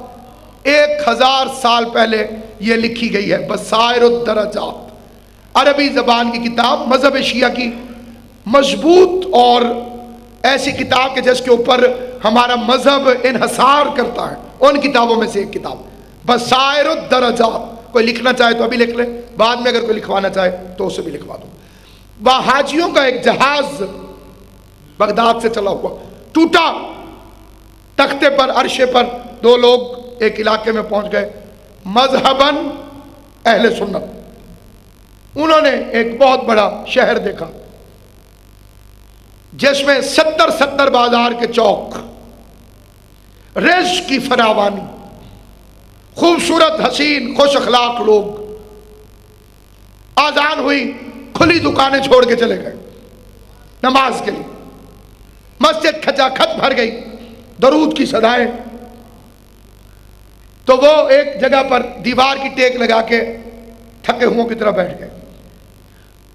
1000 سال پہلے یہ لکھی گئی ہے، بصائر الدرجات، عربی زبان کی کتاب، مذہب شیعہ کی مضبوط اور ایسی کتاب کہ جس کے اوپر ہمارا مذہب انحصار کرتا ہے، ان کتابوں میں سے ایک کتاب بصائر الدرجات۔ کوئی لکھنا چاہے تو ابھی لکھ لے، بعد میں اگر کوئی لکھوانا چاہے تو اسے بھی لکھوا دوں۔ وہاں حاجیوں کا ایک جہاز بغداد سے چلا ہوا ٹوٹا، تختے پر، عرشے پر 2 لوگ ایک علاقے میں پہنچ گئے، مذہباً اہل سنت، انہوں نے ایک بہت بڑا شہر دیکھا، جس میں 70 بازار کے چوک، رزق کی فراوانی، خوبصورت حسین خوش اخلاق لوگ، آذان ہوئی کھلی دکانیں چھوڑ کے چلے گئے نماز کے لیے، مسجد کھچا کھچ بھر گئی، درود کی صدائیں، تو وہ ایک جگہ پر دیوار کی ٹیک لگا کے تھکے ہوں کی طرح بیٹھ گئے۔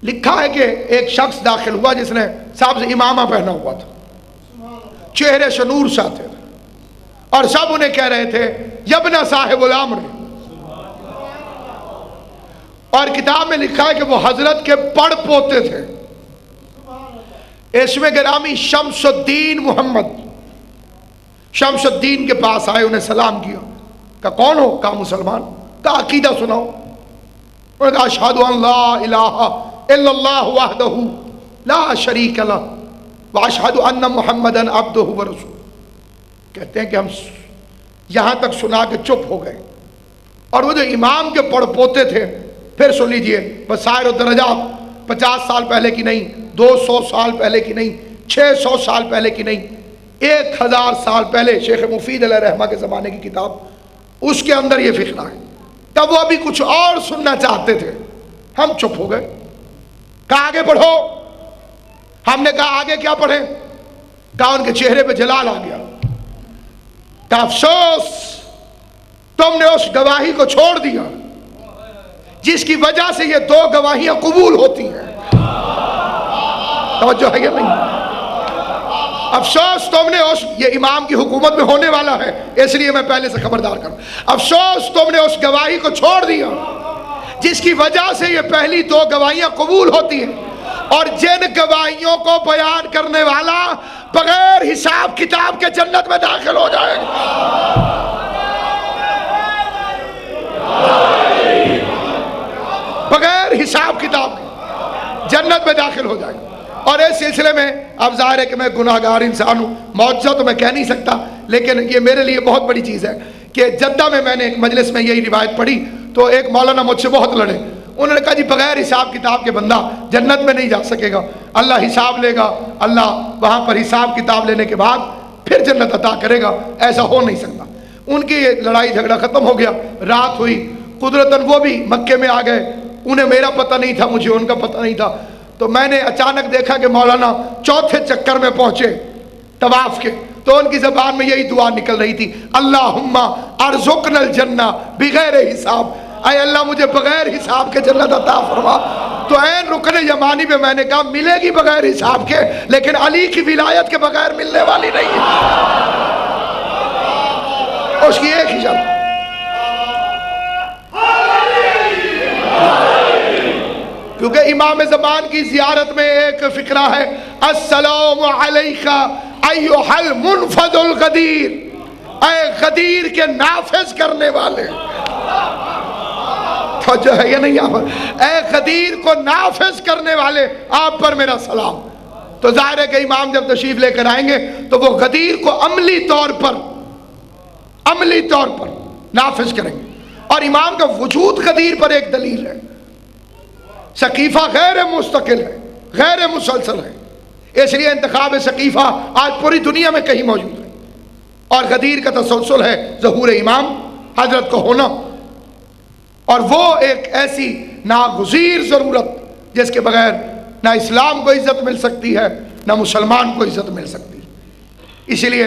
لکھا ہے کہ ایک شخص داخل ہوا جس نے صاحب سے امامہ پہنا ہوا تھا، چہرے سے نور سا تھے، اور سب انہیں کہہ رہے تھے یبنا صاحب الامر، اور کتاب میں لکھا ہے کہ وہ حضرت کے پڑ پوتے تھے۔ اس میں گرامی شمس الدین محمد، شمس الدین کے پاس آئے، انہیں سلام کیا، کہا کون ہو؟ کہا مسلمان۔ کہا عقیدہ سناؤ۔ انہوں نے کہا اشہد ان لا الہ الا اللہ وحدہ لا شریک لہ واشہد ان محمدا عبدہ ورسولہ۔ کہتے ہیں کہ ہم یہاں تک سنا کے چپ ہو گئے، اور وہ جو امام کے پڑ پوتے تھے، پھر سن لیجئے، بسائر و درجات 50 سال پہلے کی نہیں، 200 سال پہلے کی نہیں، 600 سال پہلے کی نہیں، 1000 سال پہلے شیخ مفید علیہ رحمہ کے زمانے کی کتاب، اس کے اندر یہ فقرہ ہے۔ تب وہ ابھی کچھ اور سننا چاہتے تھے، ہم چپ ہو گئے، کہا آگے پڑھو۔ ہم نے کہا آگے کیا پڑھیں؟ کہا ان کے چہرے پہ جلال آ گیا، کہا افسوس تم نے اس گواہی کو چھوڑ دیا جس کی وجہ سے یہ 2 گواہیاں قبول ہوتی ہیں۔ توجہ ہے یا نہیں؟ افسوس تم نے یہ امام کی حکومت میں ہونے والا ہے، اس لیے میں پہلے سے خبردار کروں، افسوس تم نے اس گواہی کو چھوڑ دیا جس کی وجہ سے یہ پہلی 2 گواہیاں قبول ہوتی ہیں، اور جن گواہیوں کو بیان کرنے والا بغیر حساب کتاب کے جنت میں داخل ہو جائے گا۔ بغیر حساب کتاب کے جنت میں داخل ہو جائے گا۔ اور اس سلسلے میں اب ظاہر ہے کہ میں گناہگار انسان ہوں، معجزہ تو میں کہہ نہیں سکتا، لیکن یہ میرے لیے بہت بڑی چیز ہے کہ جدہ میں نے ایک مجلس میں یہی روایت پڑھی، تو ایک مولانا مجھ سے بہت لڑے، انہوں نے کہا جی بغیر حساب کتاب کے بندہ جنت میں نہیں جا سکے گا، اللہ حساب لے گا، اللہ وہاں پر حساب کتاب لینے کے بعد پھر جنت عطا کرے گا، ایسا ہو نہیں سکتا۔ ان کی یہ لڑائی جھگڑا ختم ہو گیا، رات ہوئی، قدرتاً وہ بھی مکے میں آ گئے، انہیں میرا پتہ نہیں تھا، مجھے ان کا پتہ نہیں تھا، تو میں نے اچانک دیکھا کہ مولانا 4تھے چکر میں پہنچے طواف کے، تو ان کی زبان میں یہی دعا نکل رہی تھی، اللہم ارزقنا الجنہ بغیر حساب، اے اللہ مجھے بغیر حساب کے جنت عطا فرما۔ تو عین رکن یمانی پہ میں نے کہا ملے گی بغیر حساب کے، لیکن علی کی ولایت کے بغیر ملنے والی نہیں ہے، اس کی ایک ہی شرط، کیونکہ امام زمان کی زیارت میں ایک فقرہ ہے، السلام علیکہ ایھا المنفذ الغدیر، اے غدیر کے نافذ کرنے والے، جو ہے یہ نہیں آپ، اے غدیر کو نافذ کرنے والے آپ پر میرا سلام۔ تو ظاہر ہے کہ امام جب تشریف لے کر آئیں گے تو وہ غدیر کو عملی طور پر نافذ کریں گے، اور امام کا وجود غدیر پر ایک دلیل ہے، سقیفہ غیر مستقل ہے، غیر مسلسل ہے، اس لیے انتخاب سقیفہ آج پوری دنیا میں کہیں موجود ہے، اور غدیر کا تسلسل ہے ظہور امام حضرت کو ہونا، اور وہ ایک ایسی ناگزیر ضرورت جس کے بغیر نہ اسلام کو عزت مل سکتی ہے نہ مسلمان کو عزت مل سکتی ہے۔ اسی لیے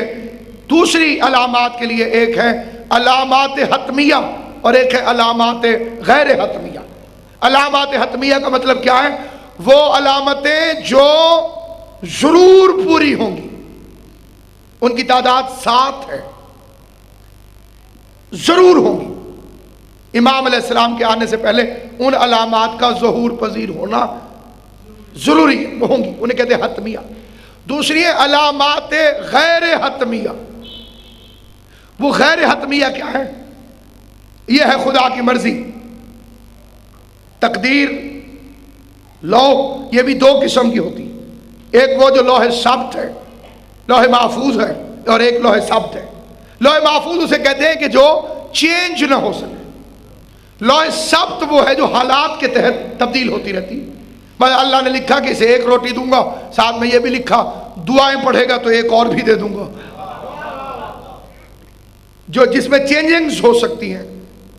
دوسری علامات کے لیے ایک ہے علامات حتمیہ اور ایک ہے علامات غیر حتمیہ۔ علامات حتمیہ کا مطلب کیا ہے؟ وہ علامتیں جو ضرور پوری ہوں گی، ان کی تعداد 7 ہے، ضرور ہوں گی، امام علیہ السلام کے آنے سے پہلے ان علامات کا ظہور پذیر ہونا ضروری ہوں گی، انہیں کہتے ہیں حتمیہ۔ دوسری ہے علامات غیر حتمیہ۔ وہ غیر حتمیہ کیا ہے؟ یہ ہے خدا کی مرضی، تقدیر، لوح، یہ بھی 2 قسم کی ہوتی ہے، ایک وہ جو لوح ثبت ہے، لوح محفوظ ہے، اور ایک لوح ثبت ہے۔ لوح محفوظ اسے کہتے ہیں کہ جو چینج نہ ہو سکے، لوح ثبت وہ ہے جو حالات کے تحت تبدیل ہوتی رہتی ہے۔ اللہ نے لکھا کہ اسے 1 روٹی دوں گا، ساتھ میں یہ بھی لکھا دعائیں پڑھے گا تو ایک اور بھی دے دوں گا، جو جس میں چینجنگز ہو سکتی ہیں،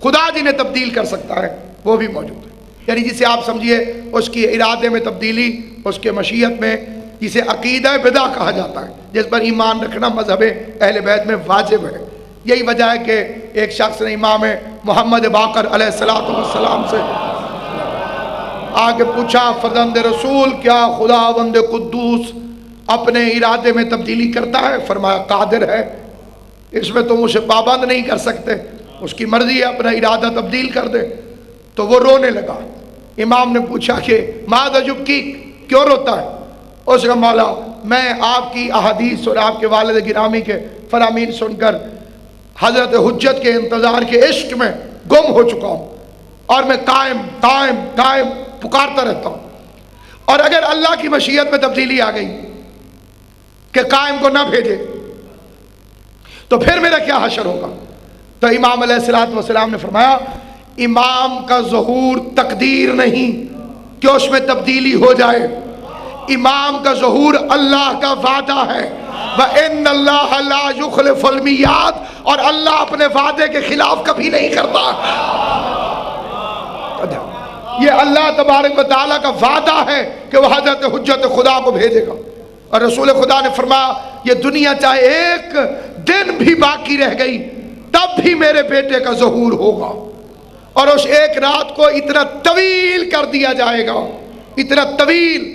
خدا جنہیں تبدیل کر سکتا ہے وہ بھی موجود ہے. یعنی جسے آپ سمجھیے اس کی ارادے میں تبدیلی، اس کے مشیت میں، جسے عقیدہ بدع کہا جاتا ہے، جس پر ایمان رکھنا مذہب اہل بیت میں واجب ہے. یہی وجہ ہے کہ ایک شخص نے امام محمد باقر علیہ السلام سے آگے پوچھا، فرزند رسول کیا خداوند قدوس اپنے ارادے میں تبدیلی کرتا ہے؟ فرمایا قادر ہے، اس میں تم اسے پابند نہیں کر سکتے، اس کی مرضی ہے اپنا ارادہ تبدیل کر دے. تو وہ رونے لگا. امام نے پوچھا کہ ماذا یبکی، کیوں روتا ہے؟ اس کا مولا میں آپ کی احادیث اور آپ کے والد گرامی کے فرامین سن کر حضرت حجت کے انتظار کے عشق میں گم ہو چکا ہوں، اور میں قائم قائم قائم پکارتا رہتا ہوں، اور اگر اللہ کی مشیت میں تبدیلی آ گئی کہ قائم کو نہ بھیجے تو پھر میرا کیا حشر ہوگا؟ تو امام علیہ السلام نے فرمایا امام کا ظہور تقدیر نہیں کہ اس میں تبدیلی ہو جائے، امام کا ظہور اللہ کا وعدہ ہے. وَإِنَّ اللَّهَ لَا يُخْلِفُ الْمِيعَادَ، اور اللہ اپنے وعدے کے خلاف کبھی نہیں کرتا. یہ اللہ تبارک و تعالیٰ کا وعدہ ہے کہ وہ حضرت حجت خدا کو بھیجے گا. اور رسول خدا نے فرمایا یہ دنیا چاہے ایک دن بھی باقی رہ گئی تب بھی میرے بیٹے کا ظہور ہوگا، اور اس ایک رات کو اتنا طویل کر دیا جائے گا، اتنا طویل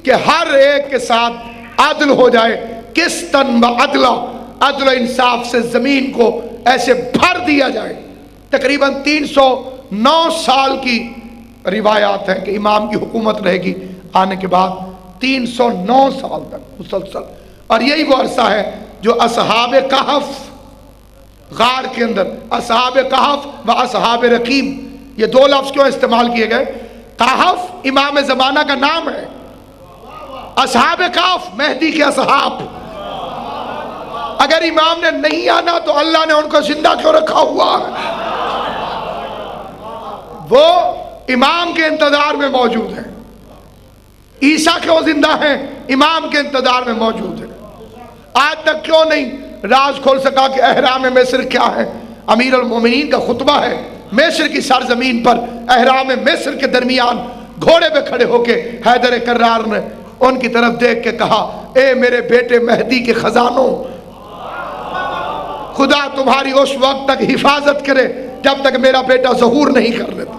کہ ہر ایک کے ساتھ عدل ہو جائے، قسطن و عدلہ، عدل و انصاف سے زمین کو ایسے بھر دیا جائے. تقریباً 309 سال کی روایات ہیں کہ امام کی حکومت رہے گی آنے کے بعد 309 سال تک مسلسل. اور یہی وہ عرصہ ہے جو اصحاب کہف غار کے اندر، اصحاب کہف و اصحاب رقیم، یہ دو لفظ کیوں استعمال کیے گئے؟ کہف امام زمانہ کا نام ہے، اصحاب کہف مہدی کے اصحاب. اگر امام نے نہیں آنا تو اللہ نے ان کو زندہ کیوں رکھا ہوا ہے؟ وہ امام کے انتظار میں موجود ہیں. عیسیٰ کیوں زندہ ہیں؟ امام کے انتظار میں موجود ہیں. آج تک کیوں نہیں راز کھول سکا کہ احرام مصر کیا ہے؟ امیر المومنین کا خطبہ ہے مصر کی سرزمین پر، احرام مصر کے درمیان گھوڑے پہ کھڑے ہو کے حیدر کرار نے ان کی طرف دیکھ کے کہا اے میرے بیٹے مہدی کے خزانوں، خدا تمہاری اس وقت تک حفاظت کرے جب تک میرا بیٹا ظہور نہیں کر لیتا.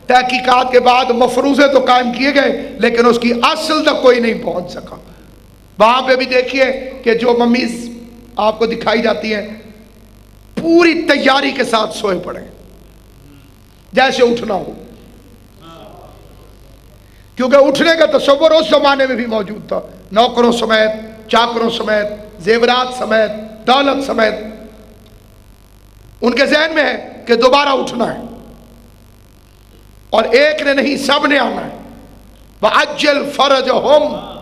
تحقیقات کے بعد مفروضے تو قائم کیے گئے لیکن اس کی اصل تک کوئی نہیں پہنچ سکا. وہاں پہ بھی دیکھیے کہ جو ممیز آپ کو دکھائی جاتی ہیں پوری تیاری کے ساتھ سوئے پڑے جیسے اٹھنا ہو، کیونکہ اٹھنے کا تصور اس زمانے میں بھی موجود تھا، نوکروں سمیت، چاکروں سمیت، زیورات سمیت، دولت سمیت. ان کے ذہن میں ہے کہ دوبارہ اٹھنا ہے، اور ایک نے نہیں سب نے آنا ہے. وَعَجِّلْ فَرَجَهُمْ،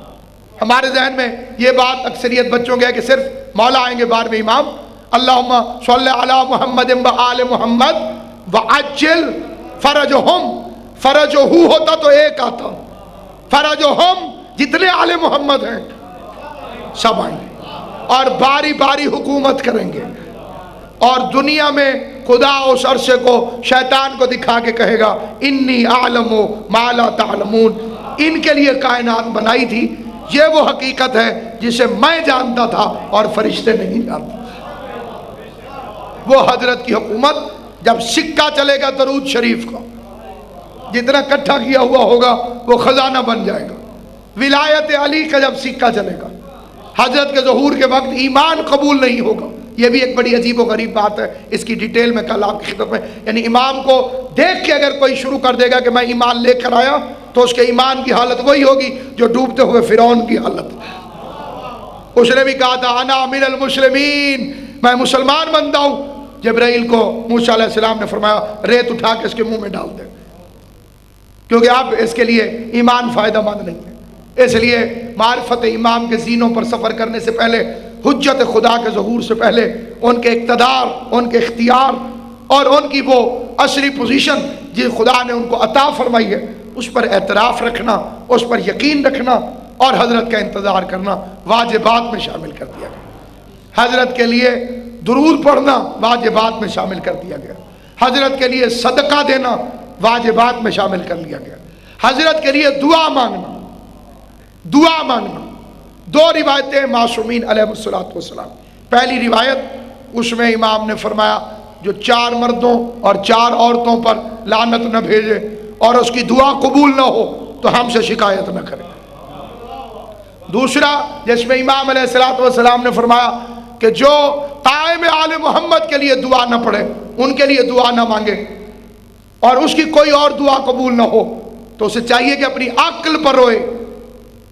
ہمارے ذہن میں یہ بات اکثریت بچوں کے ہے کہ صرف مولا آئیں گے بعد میں امام. اللہم صلی علی محمد و آل محمد وعجل فرجہم، فرجہو ہوتا تو ایک آتا، فرجہم جتنے آل محمد ہیں سب آئیں گے اور باری باری حکومت کریں گے. اور دنیا میں خدا اس عرصے کو شیطان کو دکھا کے کہے گا انی اعلم ما لا تعلمون، ان کے لیے کائنات بنائی تھی، یہ وہ حقیقت ہے جسے میں جانتا تھا اور فرشتے نہیں جانتے. وہ حضرت کی حکومت جب سکہ چلے گا درود شریف کا جتنا اکٹھا کیا ہوا ہوگا وہ خزانہ بن جائے گا. ولایت علی کا جب سکہ چلے گا، حضرت کے ظہور کے وقت ایمان قبول نہیں ہوگا. یہ بھی ایک بڑی عجیب و غریب بات ہے، اس کی ڈیٹیل میں کل آپ کی خدمت میں، یعنی امام کو دیکھ کے اگر کوئی شروع کر دے گا کہ میں ایمان لے کر آیا تو اس کے ایمان کی حالت وہی ہوگی جو ڈوبتے ہوئے فرعون کی حالت. اس نے بھی کہا تھا انا من المسلمین، میں مسلمان بندہ ہوں. جبرائیل کو موسیٰ علیہ السلام نے فرمایا ریت اٹھا کے اس کے منہ میں ڈال دے، کیونکہ اب اس کے لیے ایمان فائدہ مند نہیں ہے. اس لیے معرفت امام کے زینوں پر سفر کرنے سے پہلے، حجت خدا کے ظہور سے پہلے، ان کے اقتدار، ان کے اختیار اور ان کی وہ اصلی پوزیشن جس خدا نے ان کو عطا فرمائی ہے اس پر اعتراف رکھنا، اس پر یقین رکھنا اور حضرت کا انتظار کرنا واجبات میں شامل کر دیا گیا۔ حضرت کے لیے درود پڑھنا واجبات میں شامل کر دیا گیا۔ حضرت کے لیے صدقہ دینا واجبات میں شامل کر لیا گیا۔ حضرت کے لیے دعا مانگنا دو روایتیں معصومین علیہ السلام۔ پہلی روایت اس میں امام نے فرمایا جو 4 مردوں اور 4 عورتوں پر لعنت نہ بھیجے اور اس کی دعا قبول نہ ہو تو ہم سے شکایت نہ کرے۔ دوسرا جس میں امام علیہ السلام نے فرمایا کہ جو قائم آل محمد کے لیے دعا نہ پڑھے، ان کے لیے دعا نہ مانگے اور اس کی کوئی اور دعا قبول نہ ہو تو اسے چاہیے کہ اپنی عقل پر روئے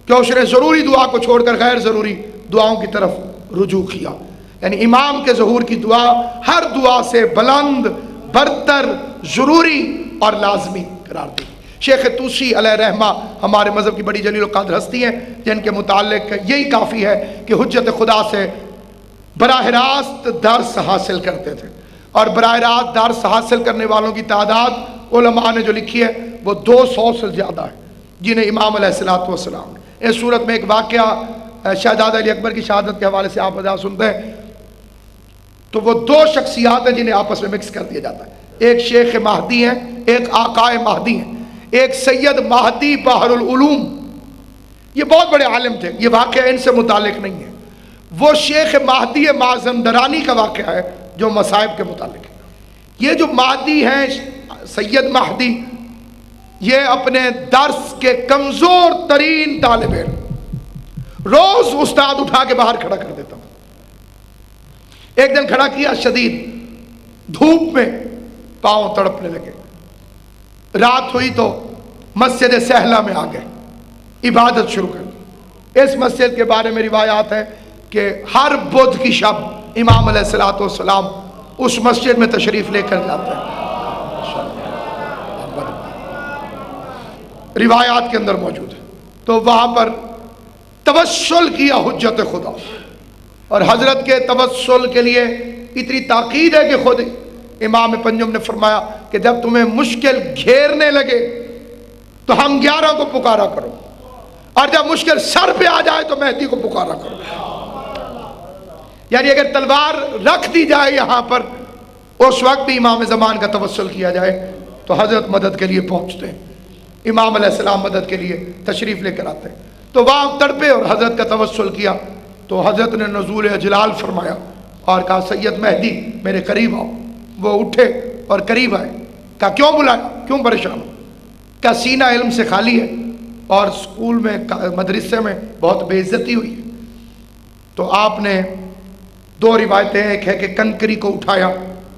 کہ اس نے ضروری دعا کو چھوڑ کر غیر ضروری دعاؤں کی طرف رجوع کیا۔ یعنی امام کے ظہور کی دعا ہر دعا سے بلند، برتر، ضروری اور لازمی قرار دی۔ شیخ توسی علیہ رحمہ ہمارے مذہب کی بڑی جلیل القدر ہستی ہیں جن کے متعلق یہی کافی ہے کہ حجت خدا سے براہ راست درس حاصل کرتے تھے، اور براہ راست درس حاصل کرنے والوں کی تعداد علماء نے جو لکھی ہے وہ 200 سے زیادہ ہے جنہیں امام علیہ السلام نے۔ اس صورت میں ایک واقعہ شہزادہ علی اکبر کی شہادت کے حوالے سے آپ وجہ سنتے ہیں تو وہ 2 شخصیات ہیں جنہیں آپس میں مکس کر دیا جاتا ہے۔ ایک شیخ مہدی ہیں، ایک آقائے مہدی ہیں، ایک سید مہدی بحر العلوم، یہ بہت بڑے عالم تھے، یہ واقعہ ان سے متعلق نہیں ہے۔ وہ شیخ مہدی مازندرانی کا واقعہ ہے جو مصائب کے متعلق ہے۔ یہ جو مہدی ہیں سید مہدی، یہ اپنے درس کے کمزور ترین طالب علم روز استاد اٹھا کے باہر کھڑا کر دیتا ہوں۔ ایک دن کھڑا کیا، شدید دھوپ میں پاؤں تڑپنے لگے، رات ہوئی تو مسجد سہلہ میں آ گئے، عبادت شروع کر دی۔ اس مسجد کے بارے میں روایات ہیں کہ ہر بدھ کی شب امام علیہ السلام اس مسجد میں تشریف لے کر جاتے ہیں، روایات کے اندر موجود ہے۔ تو وہاں پر توسل کیا حجت خدا، اور حضرت کے توسل کے لیے اتنی تاکید ہے کہ خود امام پنجم نے فرمایا کہ جب تمہیں مشکل گھیرنے لگے تو ہم 11 کو پکارا کرو، اور جب مشکل سر پہ آ جائے تو مہدی کو پکارا کرو۔ یعنی اگر تلوار رکھ دی جائے یہاں پر اس وقت بھی امام زمان کا توسل کیا جائے تو حضرت مدد کے لیے پہنچتے ہیں، امام علیہ السلام مدد کے لیے تشریف لے کر آتے ہیں۔ تو وہاں تڑپے اور حضرت کا توسل کیا تو حضرت نے نزول اجلال فرمایا اور کہا سید مہدی میرے قریب آؤ۔ وہ اٹھے اور قریب آئے، کہا کیوں بلایا، کیوں پریشان ہو؟ کہا سینہ علم سے خالی ہے اور اسکول میں مدرسے میں بہت بے عزتی ہوئی ہے۔ تو آپ نے 2 روایتیں، ایک ہے کہ کنکری کو اٹھایا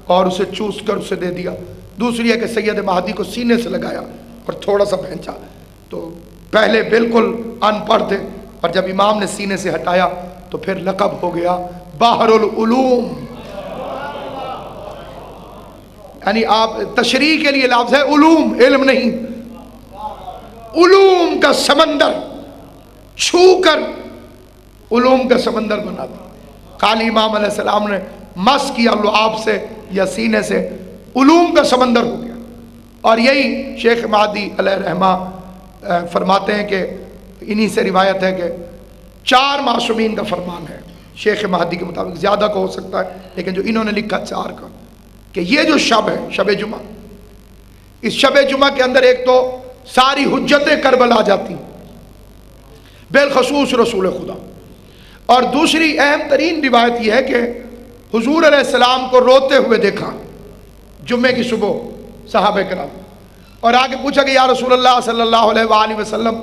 اور اسے چوس کر اسے دے دیا، دوسری ہے کہ سید مہدی کو سینے سے لگایا اور تھوڑا سا پھینچا۔ تو پہلے بالکل ان پڑھ تھے اور جب امام نے سینے سے ہٹایا تو پھر لقب ہو گیا بحر العلوم۔ یعنی آپ تشریح کے لیے لفظ ہے علوم، علم نہیں، علوم کا سمندر، چھو کر علوم کا سمندر بنا دیا۔ خالی امام علیہ السلام نے مس کیا لعاب سے یا سینے سے، علوم کا سمندر ہو گیا۔ اور یہی شیخ مہدی علیہ رحمہ فرماتے ہیں کہ انہی سے روایت ہے کہ 4 معصومین کا فرمان ہے شیخ مہدی کے مطابق، زیادہ کا ہو سکتا ہے لیکن جو انہوں نے لکھا 4 کا، کہ یہ جو شب ہے شب جمعہ، اس شب جمعہ کے اندر ایک تو ساری حجتیں کربلا جاتی بالخصوص رسول خدا، اور دوسری اہم ترین روایت یہ ہے کہ حضور علیہ السلام کو روتے ہوئے دیکھا جمعے کی صبح صحابہ کرام، اور آگے پوچھا کہ یا رسول اللہ صلی اللہ علیہ وآلہ وسلم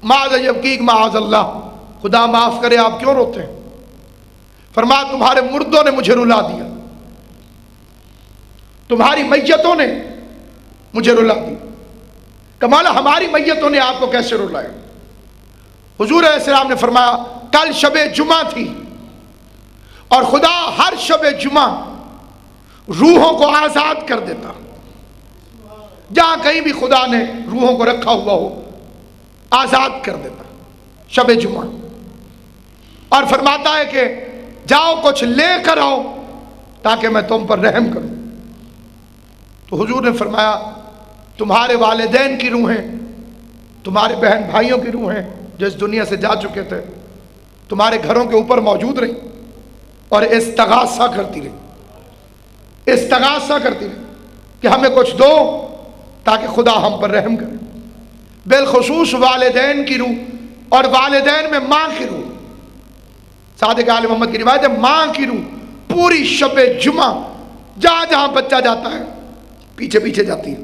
معاذ یبکیک معاذ اللہ، خدا معاف کرے آپ کیوں روتے ہیں؟ فرمایا تمہارے مردوں نے مجھے رلا دیا، تمہاری میتوں نے مجھے رلا دیا۔ کمالا ہماری میتوں نے آپ کو کیسے رلایا؟ حضور علیہ السلام نے فرمایا کل شب جمعہ تھی اور خدا ہر شب جمعہ روحوں کو آزاد کر دیتا، جہاں کہیں بھی خدا نے روحوں کو رکھا ہوا ہو آزاد کر دیتا شب جمعہ، اور فرماتا ہے کہ جاؤ کچھ لے کر آؤ تاکہ میں تم پر رحم کروں۔ تو حضور نے فرمایا تمہارے والدین کی روحیں، تمہارے بہن بھائیوں کی روحیں جو اس دنیا سے جا چکے تھے تمہارے گھروں کے اوپر موجود رہی اور استغاثہ کرتی رہی کہ ہمیں کچھ دو تاکہ خدا ہم پر رحم کرے. بالخصوص والدین کی روح اور والدین میں ماں کی روح. صادق آل محمد کی روایت ہے ماں کی روح پوری شب جمعہ جہاں جہاں بچہ جاتا ہے پیچھے پیچھے جاتی ہے,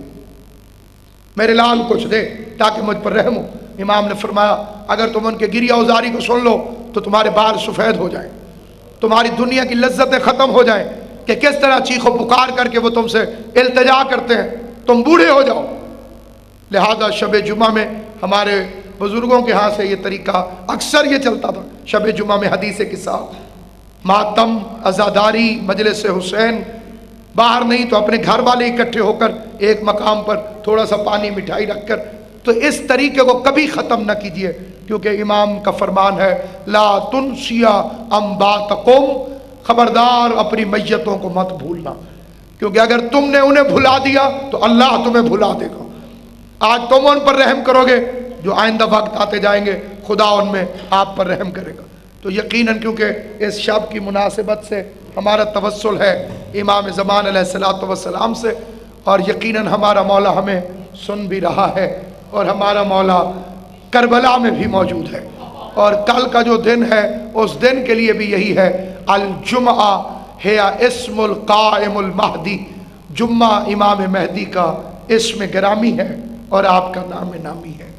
میرے لال کچھ دے تاکہ مجھ پر رحم ہو. امام نے فرمایا اگر تم ان کے گریہ اوزاری کو سن لو تو تمہارے بال سفید ہو جائیں, تمہاری دنیا کی لذتیں ختم ہو جائیں کہ کس طرح چیخ و پکار کر کے وہ تم سے التجا کرتے ہیں, تم بوڑھے ہو جاؤ. لہذا شب جمعہ میں ہمارے بزرگوں کے ہاں سے یہ طریقہ اکثر یہ چلتا تھا. شب جمعہ میں حدیث کے ساتھ ماتم, عزاداری, مجلس حسین, باہر نہیں تو اپنے گھر والے اکٹھے ہو کر ایک مقام پر تھوڑا سا پانی مٹھائی رکھ کر, تو اس طریقے کو کبھی ختم نہ کیجیے, کیونکہ امام کا فرمان ہے لا تنسیا امباتکم, خبردار اپنی میتوں کو مت بھولنا, کیونکہ اگر تم نے انہیں بھلا دیا تو اللہ تمہیں بھلا دے گا. آج تم ان پر رحم کرو گے, جو آئندہ وقت آتے جائیں گے خدا ان میں آپ پر رحم کرے گا. تو یقیناً کیونکہ اس شب کی مناسبت سے ہمارا توسل ہے امام زمان علیہ الصلوۃ والسلام سے, اور یقیناً ہمارا مولا ہمیں سن بھی رہا ہے, اور ہمارا مولا کربلا میں بھی موجود ہے. اور کل کا جو دن ہے اس دن کے لیے بھی یہی ہے, الجمعہ ہے اسم القائم المہدی, جمعہ امام مہدی کا اسم گرامی ہے اور آپ کا نام نامی ہے.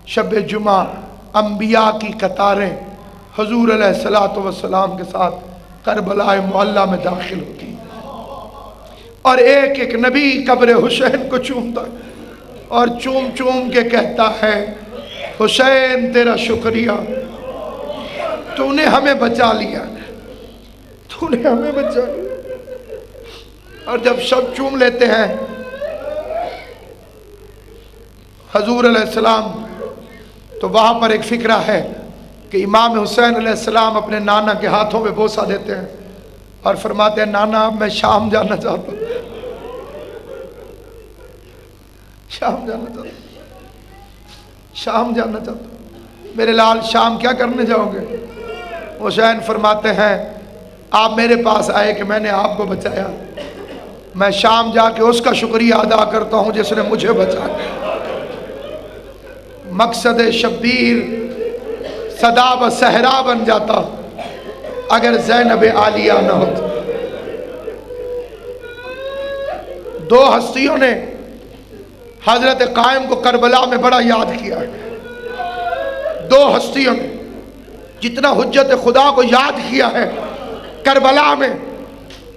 شب جمعہ انبیاء کی قطاریں حضور علیہ الصلوۃ والسلام کے ساتھ کربلا معلیٰ میں داخل ہوتی ہیں, اور ایک ایک نبی قبر حسین کو چومتا اور چوم چوم کے کہتا ہے حسین تیرا شکریہ, تو نے ہمیں بچا لیا, تو نے ہمیں بچا لیا. اور جب سب چوم لیتے ہیں حضور علیہ السلام, تو وہاں پر ایک فکرہ ہے کہ امام حسین علیہ السلام اپنے نانا کے ہاتھوں میں بوسہ دیتے ہیں اور فرماتے ہیں نانا اب میں شام جانا چاہتا ہوں, شام جانا چاہتا ہوں, شام جانا چاہتا ہوں. میرے لال شام کیا کرنے جاؤ گے؟ حسین فرماتے ہیں آپ میرے پاس آئے کہ میں نے آپ کو بچایا, میں شام جا کے اس کا شکریہ ادا کرتا ہوں جس نے مجھے بچایا. مقصد شبیر صدا و صحرا بن جاتا اگر زینب عالیہ نہ ہوتا. دو ہستیوں نے حضرت قائم کو کربلا میں بڑا یاد کیا ہے. دو ہستیوں نے جتنا حجت خدا کو یاد کیا ہے کربلا میں,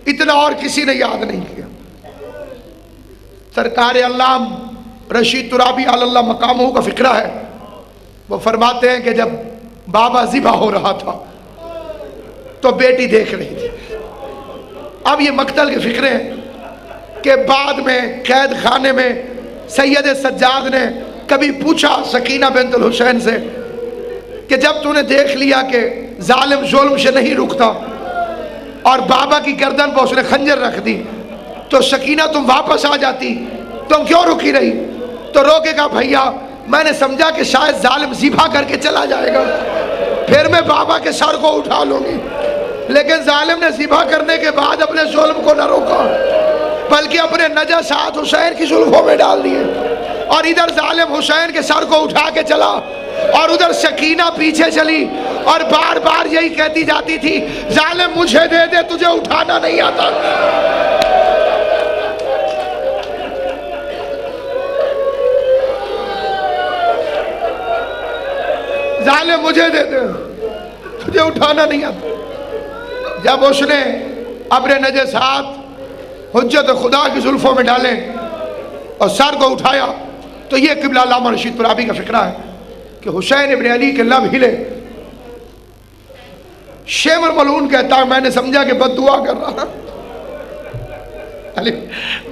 اتنا اور کسی نے یاد نہیں کیا. سرکار علام رشید ترابی علی اللہ مقامہ کا فکرہ ہے, وہ فرماتے ہیں کہ جب بابا ذبح ہو رہا تھا تو بیٹی دیکھ رہی تھی. اب یہ مقتل کے فکرے ہیں کہ بعد میں قید خانے میں سید سجاد نے کبھی پوچھا سکینہ بنت الحسین سے کہ جب تو نے دیکھ لیا کہ ظالم ظلم سے نہیں رکتا اور بابا کی گردن پر اس نے خنجر رکھ دی تو سکینہ تم واپس آ جاتی, تم کیوں رکی رہی؟ تو رو کے کہا بھیا میں نے سمجھا کہ شاید ظالم ذبح کر کے چلا جائے گا, پھر میں بابا کے سر کو اٹھا لوں گی, لیکن ظالم نے ذبح کرنے کے بعد اپنے ظلم کو نہ روکا بلکہ اپنے نجاسات حسین کی زلفوں میں ڈال دیے, اور ادھر ظالم حسین کے سر کو اٹھا کے چلا اور ادھر سکینہ پیچھے چلی اور بار بار یہی کہتی جاتی تھی ظالم مجھے دے دے, تجھے اٹھانا نہیں آتا. ظالم مجھے دے دے, تجھے اٹھانا نہیں آتا. جب اس نے اپنے نجاسات حجت خدا کی زلفوں میں ڈالے اور سر کو اٹھایا تو یہ قبلہ علامہ رشید ترابی کا فکرہ ہے کہ حسین ابن علی کے لب ہلے. شیخ الملعون کہتا ہے میں نے سمجھا کہ بد دعا کر رہا ہے,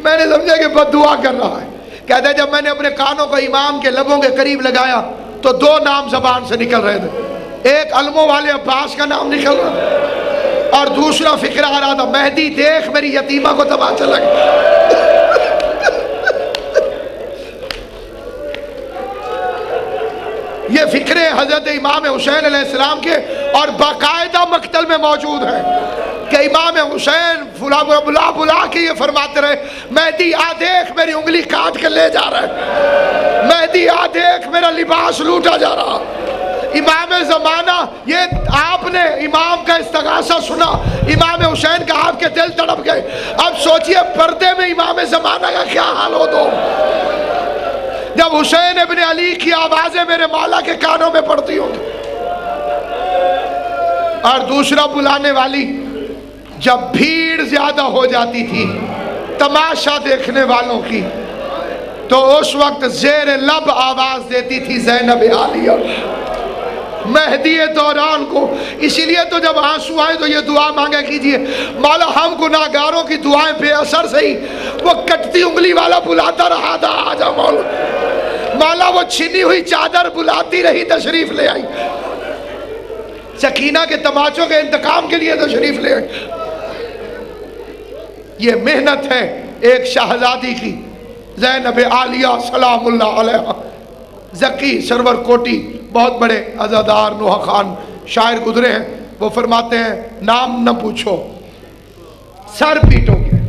میں نے سمجھا کہ بد دعا کر رہا ہے. کہتا ہے جب میں نے اپنے کانوں کو امام کے لبوں کے قریب لگایا تو دو نام زبان سے نکل رہے تھے, ایک علموں والے عباس کا نام نکل رہا تھا اور دوسرا فکرہ آ رہا تھا مہدی دیکھ میری یتیمہ کو تماچا لگا. یہ فکرے حضرت امام حسین علیہ السلام کے اور باقاعدہ مقتل میں موجود ہیں کہ امام حسین بلا کے یہ فرماتے رہے، مہدی آ دیکھ میری انگلی کاٹ کے لے جا رہا ہے، مہدی آ دیکھ میرا لباس لوٹا جا رہا۔ امام زمانہ، یہ آپ نے امام کا استغاثہ سنا، امام حسین کا آپ کے دل تڑپ گئے۔ اب سوچئے پردے میں امام زمانہ کا کیا حال ہو دو جب حسین ابن علی کی آوازیں میرے مولا کے کانوں میں پڑتی ہوں۔ اور دوسرا بلانے والی، جب بھیڑ زیادہ ہو جاتی تھی تماشا دیکھنے والوں کی، تو اس وقت زیر لب آواز دیتی تھی زینب عالیہ، مہدی دوران کو۔ اسی لیے تو جب آنسو آئے تو یہ دعا مانگا کیجئے، مولا ہم گناہگاروں کی دعائیں بے اثر سہی، وہ کٹتی انگلی والا بلاتا رہا تھا آجا مولا، مولا وہ چھنی ہوئی چادر بلاتی رہی تشریف لے آئی، سکینہ کے تماچوں کے انتقام کے لیے تشریف لے آئی۔ یہ محنت ہے ایک شہزادی کی، زینب عالیہ سلام اللہ علیہ۔ ذکی سرور کوٹی بہت بڑے عزادار نوحہ خان شاعر گزرے ہیں، وہ فرماتے ہیں نام نہ پوچھو سر پیٹو گے،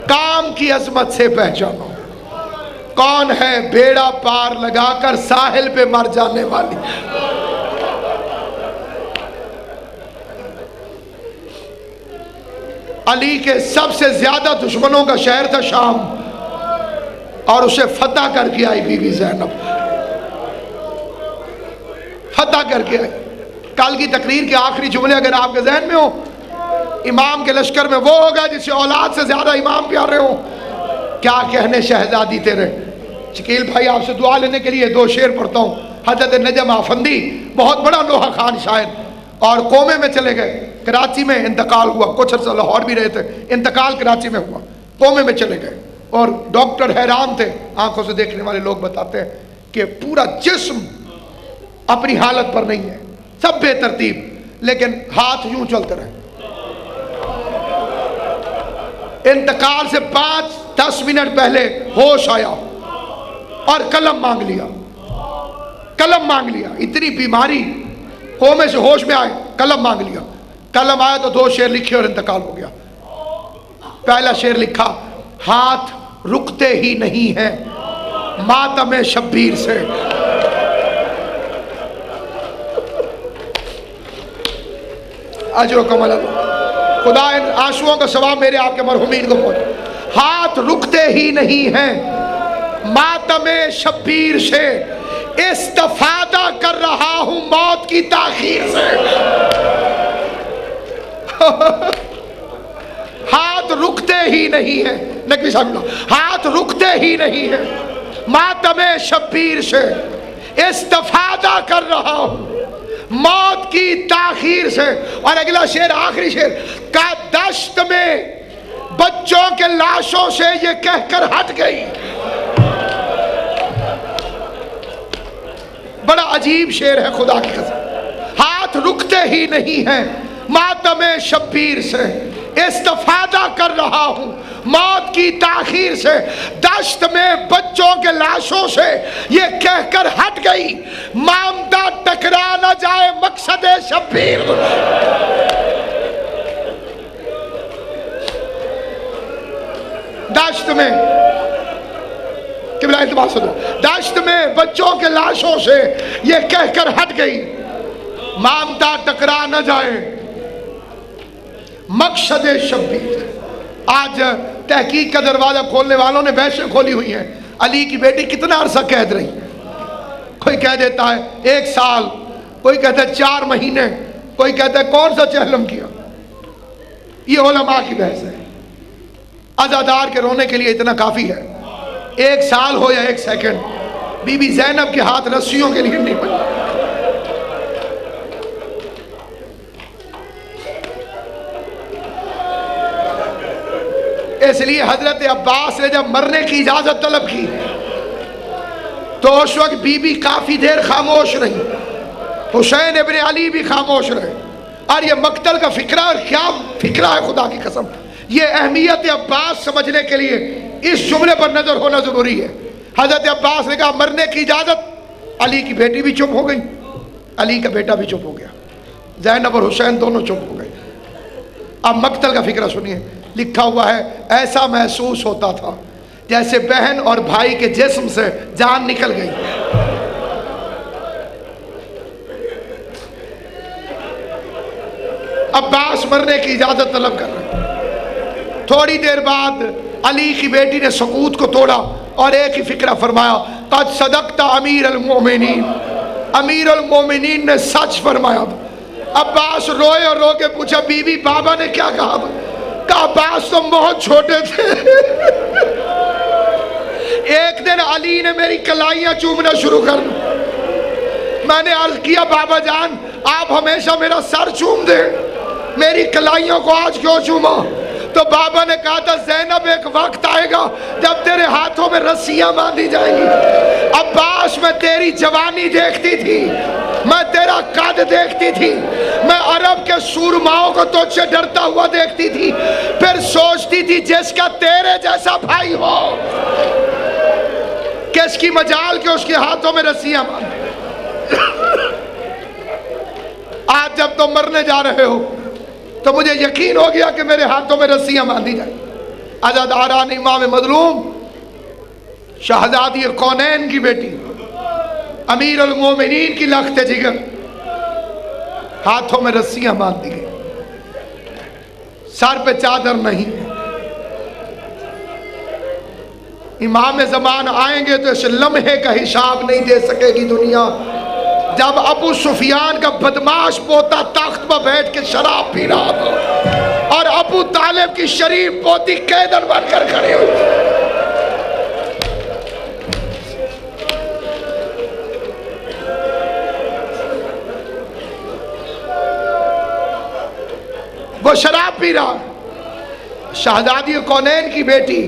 کام کی عظمت سے پہچانو، کون ہے بیڑا پار لگا کر ساحل پہ مر جانے والی۔ علی کے سب سے زیادہ دشمنوں کا شہر تھا شام، اور اسے فتح کر کے آئی بی بی زینب، فتح کر کے آئی۔ کل کی تقریر کے آخری جملے اگر آپ کے ذہن میں ہو، امام کے لشکر میں وہ ہوگا جسے اولاد سے زیادہ امام پیارے ہوں، کیا کہنے شہزادی تیرے۔ شکیل بھائی آپ سے دعا لینے کے لیے دو شعر پڑھتا ہوں۔ حضرت نجم آفندی بہت بڑا نوحہ خان شاعر، اور قومے میں چلے گئے، کراچی میں انتقال ہوا، کچھ عرصہ لاہور بھی رہے تھے، انتقال کراچی میں ہوا، قومے میں چلے گئے، اور ڈاکٹر حیران تھے، آنکھوں سے دیکھنے والے لوگ بتاتے ہیں کہ پورا جسم اپنی حالت پر نہیں ہے، سب بے ترتیب، لیکن ہاتھ یوں چلتے رہے۔ انتقال سے 5-10 منٹ پہلے ہوش آیا اور قلم مانگ لیا، قلم مانگ لیا، اتنی بیماری، قومے سے ہوش میں آئے، قلم مانگ لیا، قلم آیا تو 2 شعر لکھے اور انتقال ہو گیا۔ پہلا شعر لکھا، ہاتھ رکتے ہی نہیں ہیں ماتم شبیر سے، اجرکم اللہ، خدا ان آنسوؤں کا ثواب میرے آپ کے مرحومین کو پہنچے۔ ہاتھ رکتے ہی نہیں ہیں ماتم شبیر سے، استفادہ کر رہا ہوں موت کی تاخیر سے۔ ہاتھ رکتے ہی نہیں ہیں، نقوی صاحب، ہاتھ رکتے ہی نہیں ہیں ماتم شبیر سے، استفادہ کر رہا ہوں موت کی تاخیر سے۔ اور اگلا شعر، آخری شعر، کا دشت میں بچوں کے لاشوں سے یہ کہہ کر ہٹ گئی۔ بڑا عجیب شعر ہے خدا کی قسم۔ ہاتھ رکتے ہی نہیں ہیں ماتم شبیر سے، استفادہ کر رہا ہوں موت کی تاخیر سے، دشت میں بچوں کے لاشوں سے یہ کہہ کر ہٹ گئی، مامدہ ٹکرا نہ جائے مقصد شبیر۔ دشت میں، قبلہ اعتبار سے دو، دشت میں بچوں کے لاشوں سے یہ کہہ کر ہٹ گئی، مامدہ ٹکرا نہ جائے مقصد شبیر۔ آج تحقیق کا دروازہ کھولنے والوں نے بحثیں کھولی ہوئی ہیں، علی کی بیٹی کتنا عرصہ قید رہی، کوئی کہہ دیتا ہے 1 سال، کوئی کہتا ہے 4 مہینے، کوئی کہتا ہے کون سا چہلم کیا۔ یہ علماء کی بحث ہے، عزادار کے رونے کے لیے اتنا کافی ہے، 1 سال ہو یا 1 سیکنڈ، بی بی زینب کے ہاتھ رسیوں کے لیے نہیں بنے۔ اس لیے حضرت عباس نے جب مرنے کی اجازت طلب کی تو اس وقت بی بی کافی دیر خاموش رہی، حسین ابن علی بھی خاموش رہے، اور یہ مقتل کا فکرہ، اور کیا فکرہ ہے خدا کی قسم۔ یہ اہمیت عباس سمجھنے کے لیے اس جملے پر نظر ہونا ضروری ہے۔ حضرت عباس نے کہا مرنے کی اجازت علی کی بیٹی بھی چپ ہو گئی، علی کا بیٹا بھی چپ ہو گیا، زینب اور حسین دونوں چپ ہو گئے۔ اب مقتل کا فکرہ سنیے، لکھا ہوا ہے ایسا محسوس ہوتا تھا جیسے بہن اور بھائی کے جسم سے جان نکل گئی۔ عباس مرنے کی اجازت طلب کر رہے۔ تھوڑی دیر بعد علی کی بیٹی نے سکوت کو توڑا اور ایک ہی فکرہ فرمایا، قد صدقت امیر المومنین، امیر المومنین نے سچ فرمایا۔ عباس روئے اور رو کے پوچھا بی بی بابا نے کیا کہا؟ کہا عباس تم بہت چھوٹے تھے، ایک دن علی نے میری کلائیاں چومنا شروع کر دی، میں نے عرض کیا بابا جان آپ ہمیشہ میرا سر چوم دیں، میری کلائیوں کو آج کیوں چوما؟ تو بابا نے کہا تھا زینب ایک وقت آئے گا جب تیرے ہاتھوں میں رسیاں باندھی جائیں گی۔ عباس میں تیری جوانی دیکھتی تھی، میں تیرا قد دیکھتی تھی، میں عرب کے سورماؤں کو تجھ سے ڈرتا ہوا دیکھتی تھی، پھر سوچتی تھی جس کا تیرے جیسا بھائی ہو کس کی مجال کے اس کے ہاتھوں میں رسیاں باندھی۔ آج جب تم مرنے جا رہے ہو تو مجھے یقین ہو گیا کہ میرے ہاتھوں میں رسیاں باندھی جائیں۔ عزاداران امام مظلوم شہزادی کونین کی بیٹی امیر المومنین کی لخت جگر ہاتھوں میں رسیاں باندھی گئی، سر پہ چادر نہیں۔ امام زمان آئیں گے تو اس لمحے کا حساب نہیں دے سکے گی دنیا، جب ابو سفیان کا بدماش پوتا تخت پر بیٹھ کے شراب پی رہا تھا اور ابو طالب کی شریف پوتی قیدر بن کر کھڑے ہوئی۔ وہ شراب پی رہا، شہزادی کونین کی بیٹی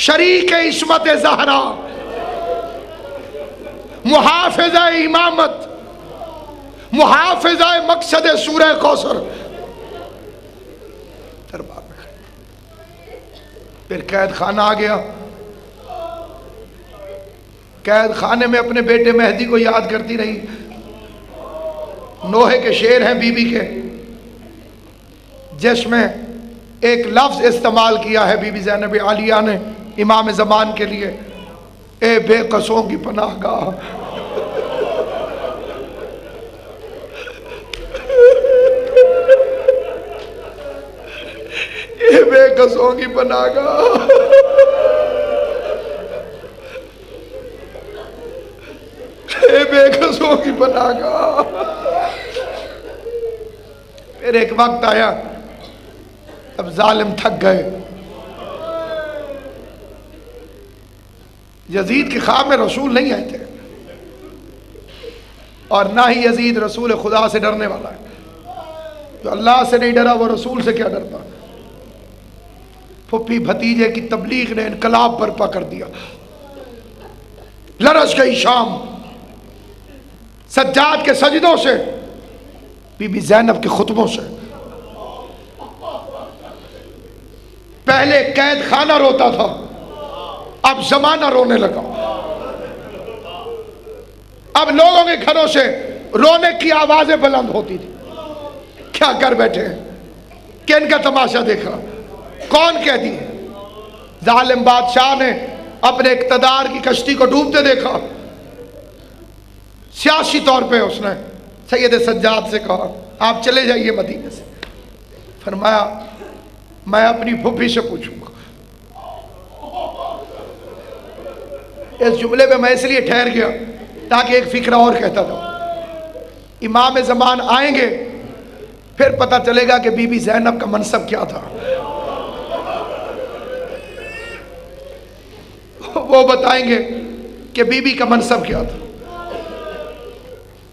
شریک عصمت زہرا، محافظہ امامت، محافظہ مقصد سورہ کوثر دربار میں۔ پھر قید خانہ آ گیا، قید خانے میں اپنے بیٹے مہدی کو یاد کرتی رہی۔ نوحے کے شعر ہیں بی بی کے، جس میں ایک لفظ استعمال کیا ہے بی بی زینب عالیہ نے امام زمان کے لیے، اے بے قصوں کی پناہ گاہ، اے بے قصوں کی پناہ گاہ، اے بے قصوں کی پناہ گاہ۔ پھر ایک وقت آیا اب ظالم تھک گئے، یزید کی خواب میں رسول نہیں آئے تھے اور نہ ہی یزید رسول خدا سے ڈرنے والا ہے، جو اللہ سے نہیں ڈرا وہ رسول سے کیا ڈرتا۔ پھپھی بھتیجے کی تبلیغ نے انقلاب برپا کر دیا، لرز گئی شام، سجاد کے سجدوں سے، بی بی زینب کے خطبوں سے۔ پہلے قید خانہ روتا تھا، اب زمانہ رونے لگا، اب لوگوں کے گھروں سے رونے کی آوازیں بلند ہوتی تھی۔ کیا کر بیٹھے ہیں، کن کا تماشا دیکھا، کون کہہ دی؟ ظالم بادشاہ نے اپنے اقتدار کی کشتی کو ڈوبتے دیکھا، سیاسی طور پہ اس نے سید سجاد سے کہا آپ چلے جائیے مدینے سے۔ فرمایا میں اپنی پھپھی سے پوچھوں گا۔ اس جملے میں اس لیے ٹھہر گیا تاکہ ایک فکرہ اور کہتا تھا، امام زمان آئیں گے پھر پتہ چلے گا کہ بی بی زینب کا منصب کیا تھا، وہ بتائیں گے کہ بی بی کا منصب کیا تھا۔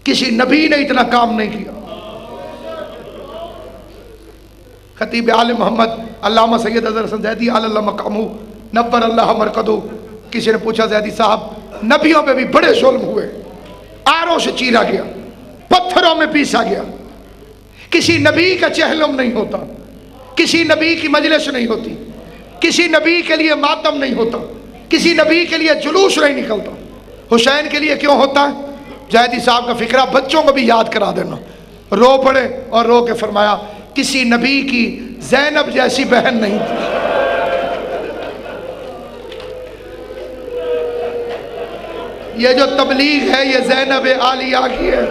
کسی نبی نے اتنا کام نہیں کیا۔ خطیب عالم محمد علامہ سید اظہر حسن زیدی علی اللہ مقامہ نبر اللہ مرقدہ، کسی نے پوچھا زیدی صاحب نبیوں پہ بھی بڑے ظلم ہوئے، آروں سے چیرا گیا، پتھروں میں پیسا گیا، کسی نبی کا چہلم نہیں ہوتا، کسی نبی کی مجلس نہیں ہوتی، کسی نبی کے لیے ماتم نہیں ہوتا، کسی نبی کے لیے جلوس نہیں نکلتا، حسین کے لیے کیوں ہوتا ہے؟ زیدی صاحب کا فکرہ بچوں کو بھی یاد کرا دینا. رو پڑے اور رو کے فرمایا کسی نبی کی زینب جیسی بہن نہیں تھی. یہ جو تبلیغ ہے یہ زینب عالیہ کی ہے،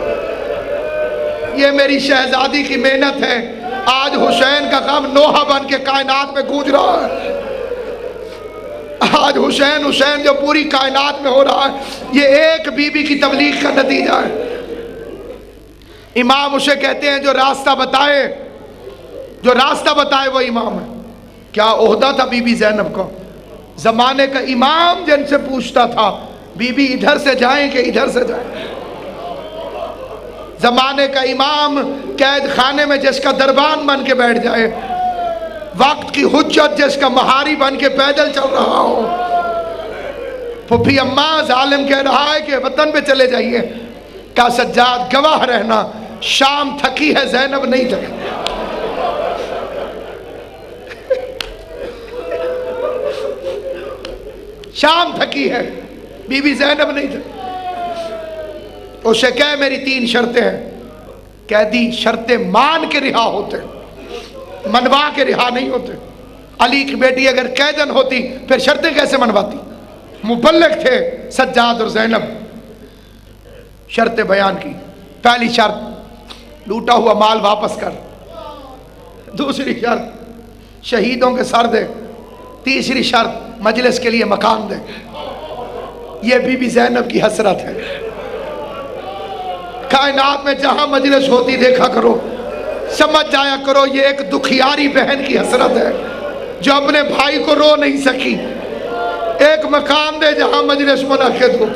یہ میری شہزادی کی محنت ہے. آج حسین کا غم نوحہ بن کے کائنات میں گونج رہا ہے. آج حسین حسین جو پوری کائنات میں ہو رہا ہے یہ ایک بی بی کی تبلیغ کا نتیجہ ہے. امام اسے کہتے ہیں جو راستہ بتائے، جو راستہ بتائے وہ امام ہے. کیا عہدہ تھا بی بی زینب کو؟ زمانے کا امام جن سے پوچھتا تھا بی بی ادھر سے جائیں کہ ادھر سے جائیں. زمانے کا امام قید خانے میں جس کا دربان بن کے بیٹھ جائے، وقت کی حجت جس کا مہاری بن کے پیدل چل رہا ہو. پھپھی اماں ظالم کہہ رہا ہے کہ وطن پہ چلے جائیے، کا سجاد گواہ رہنا شام تھکی ہے زینب نہیں تھکی. شام تھکی ہے بی بی زینب نہیں تھکی. اسے کہے میری 3 شرطیں ہیں. کہہ دی شرطیں مان کے رہا ہوتے، منوا کے رہا نہیں ہوتے. علی کی بیٹی اگر قیدن ہوتی پھر شرطیں کیسے منواتی؟ مبلغ تھے سجاد اور زینب. شرطیں بیان کی. پہلی شرط لوٹا ہوا مال واپس کر. دوسری شرط شہیدوں کے سر دے. تیسری شرط مجلس کے لیے مکان دے. یہ بی بی زینب کی حسرت ہے. کائنات میں جہاں مجلس ہوتی دیکھا کرو، سمجھ جایا کرو یہ ایک دکھیاری بہن کی حسرت ہے جو اپنے بھائی کو رو نہیں سکی. ایک مکان دے جہاں مجلس منعقد ہو.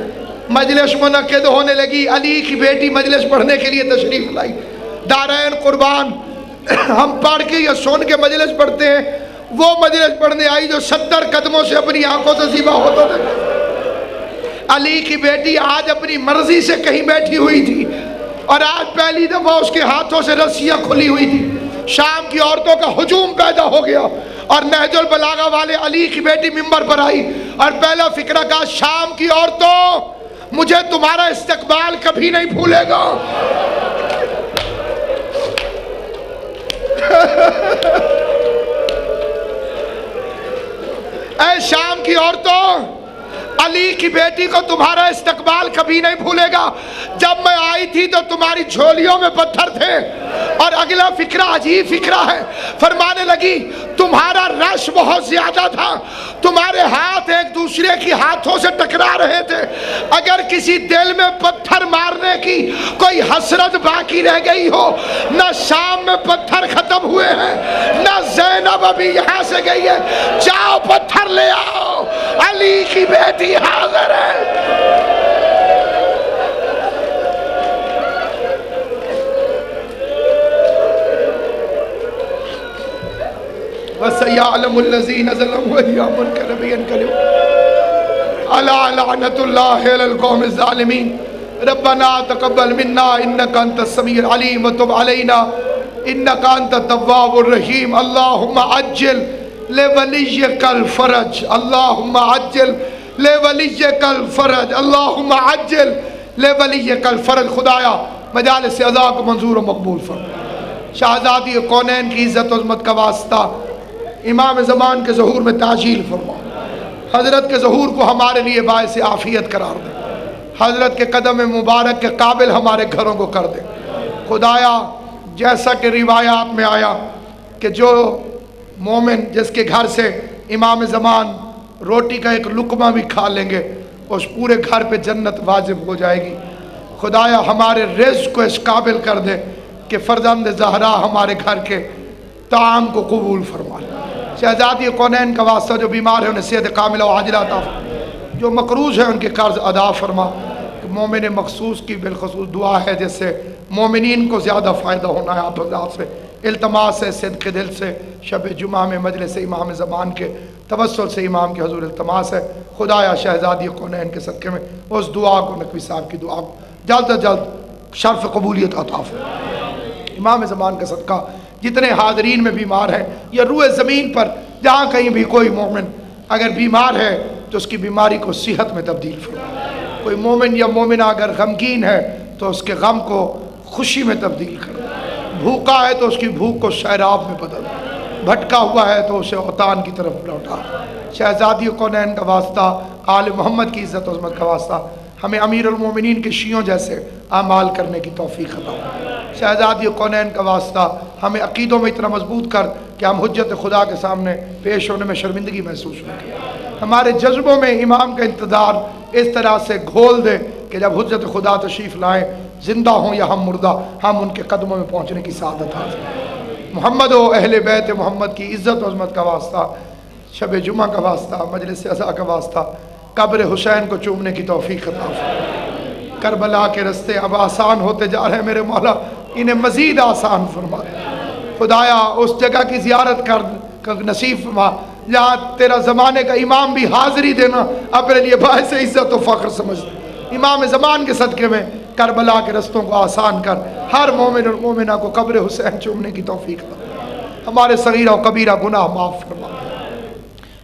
مجلس منعقد ہونے لگی. علی کی بیٹی مجلس پڑھنے کے لیے تشریف لائی. دارین قربان ہم پڑھ کے یا سن کے مجلس پڑھتے ہیں، وہ مجلس پڑھنے آئی جو 70 قدموں سے اپنی آنکھوں سے زیبا ہوتا تھا. علی کی بیٹی آج اپنی مرضی سے کہیں بیٹھی ہوئی تھی اور آج پہلی دفعہ اس کے ہاتھوں سے رسیاں کھلی ہوئی تھی. شام کی عورتوں کا ہجوم پیدا ہو گیا اور نہج البلاغہ والے علی کی بیٹی منبر پر آئی اور پہلا فکرہ کہا شام کی عورتوں مجھے تمہارا استقبال کبھی نہیں بھولے گا. اے شام کی عورتوں، علی کی بیٹی کو تمہارا استقبال کبھی نہیں بھولے گا. جب میں آئی تھی تو تمہاری جھولیوں میں پتھر تھے. اور اگلا فکرہ عجیب فکرہ ہے. فرمانے لگی تمہارا رش بہت زیادہ تھا، تمہارے ہاتھ ایک دوسرے کی ہاتھوں سے ٹکرا رہے تھے. اگر کسی دل میں پتھر مارنے کی کوئی حسرت باقی رہ گئی ہو، نہ شام میں پتھر ختم ہوئے ہیں، نہ زینب ابھی یہاں سے گئی ہے. جاؤ پتھر لے آؤ، علی کی بیٹی حاضر ہے. وَسَيَعْلَمُ الَّذِينَ ظَلَمُوا أَيَّ مُنْكَرٍ يَنْقَلِبُونَ أَلَا لَعْنَةُ اللَّهِ عَلَى الْقَوْمِ الظَّالِمِينَ رَبَّنَا تَقَبَّلْ مِنَّا إِنَّكَ أَنْتَ السَّمِيعُ الْعَلِيمُ وَتُبْ عَلَيْنَا إِنَّكَ أَنْتَ التَّوَّابُ الرَّحِيمُ اللهم عجل لوليك الفرج اللهم عجل لوليك الفرج اللهم عجل لوليك الفرج. خدایا مجالس عزا کو منظور و مقبول فرما. شہزادی کونین کی عزت و عظمت کا واسطہ امام زمان کے ظہور میں تعجیل فرما. حضرت کے ظہور کو ہمارے لیے باعث عافیت قرار دے. حضرت کے قدم مبارک کے قابل ہمارے گھروں کو کر دے. خدایا جیسا کہ روایات میں آیا کہ جو مومن جس کے گھر سے امام زمان روٹی کا ایک لقمہ بھی کھا لیں گے اس پورے گھر پہ جنت واجب ہو جائے گی. خدایا ہمارے رزق کو اس قابل کر دے کہ فرزند زہرا ہمارے گھر کے طعام کو قبول فرما. شہزادی کونین کا واسطہ جو بیمار ہے انہیں صحت کاملہ و عاجلہ عطا فرما. جو مقروض ہے ان کے قرض ادا فرما. مومن مخصوص کی بالخصوص دعا ہے جس سے مومنین کو زیادہ فائدہ ہونا ہے. آپ حضرات سے التماس ہے صدق دل سے شب جمعہ میں مجلس امام زمان کے توسل سے امام کے حضور التماس ہے. خدایا شہزادی کونین کے صدقے میں اس دعا کو نقوی صاحب کی دعا کو جلد از جلد شرف قبولیت عطا فرما. امام زمان کا صدقہ جتنے حاضرین میں بیمار ہیں یا روئے زمین پر جہاں کہیں بھی کوئی مومن اگر بیمار ہے تو اس کی بیماری کو صحت میں تبدیل فرما. کوئی مومن یا مومنہ اگر غمگین ہے تو اس کے غم کو خوشی میں تبدیل کرو، بھوکا ہے تو اس کی بھوک کو سیراب میں بدل، بھٹکا ہوا ہے تو اسے اوطان کی طرف لوٹا۔ شہزادی کونین کا واسطہ، آل محمد کی عزت و عظمت کا واسطہ، ہمیں امیر المومنین کے شیعوں جیسے اعمال کرنے کی توفیق عطا ہو۔ شہزادی کونین کا واسطہ ہمیں عقیدوں میں اتنا مضبوط کر کہ ہم حجت خدا کے سامنے پیش ہونے میں شرمندگی محسوس نہ کریں۔ ہمارے جذبوں میں امام کا انتظار اس طرح سے گھول دے کہ جب حجت خدا تشریف لائیں، زندہ ہوں یا ہم مردہ، ہم ان کے قدموں میں پہنچنے کی سعادت حاصل کریں۔ محمد و اہل بیت محمد کی عزت و عظمت کا واسطہ، شب جمعہ کا واسطہ، مجلس عزا کا واسطہ، قبر حسین کو چومنے کی توفیق عطا فرما۔ کربلا کے رستے اب آسان ہوتے جا رہے ہیں میرے مولا، انہیں مزید آسان فرما دے۔ خدایا اس جگہ کی زیارت کر نصیب فرما جہاں تیرا زمانے کا امام بھی حاضری دینا اپنے لیے باعث عزت و فخر سمجھ دے۔ امام زمان کے صدقے میں کربلا کے رستوں کو آسان کر، ہر مومن اور مومنہ کو قبر حسین چومنے کی توفیق عطا۔ ہمارے صغیرہ و کبیرہ گناہ معاف فرما،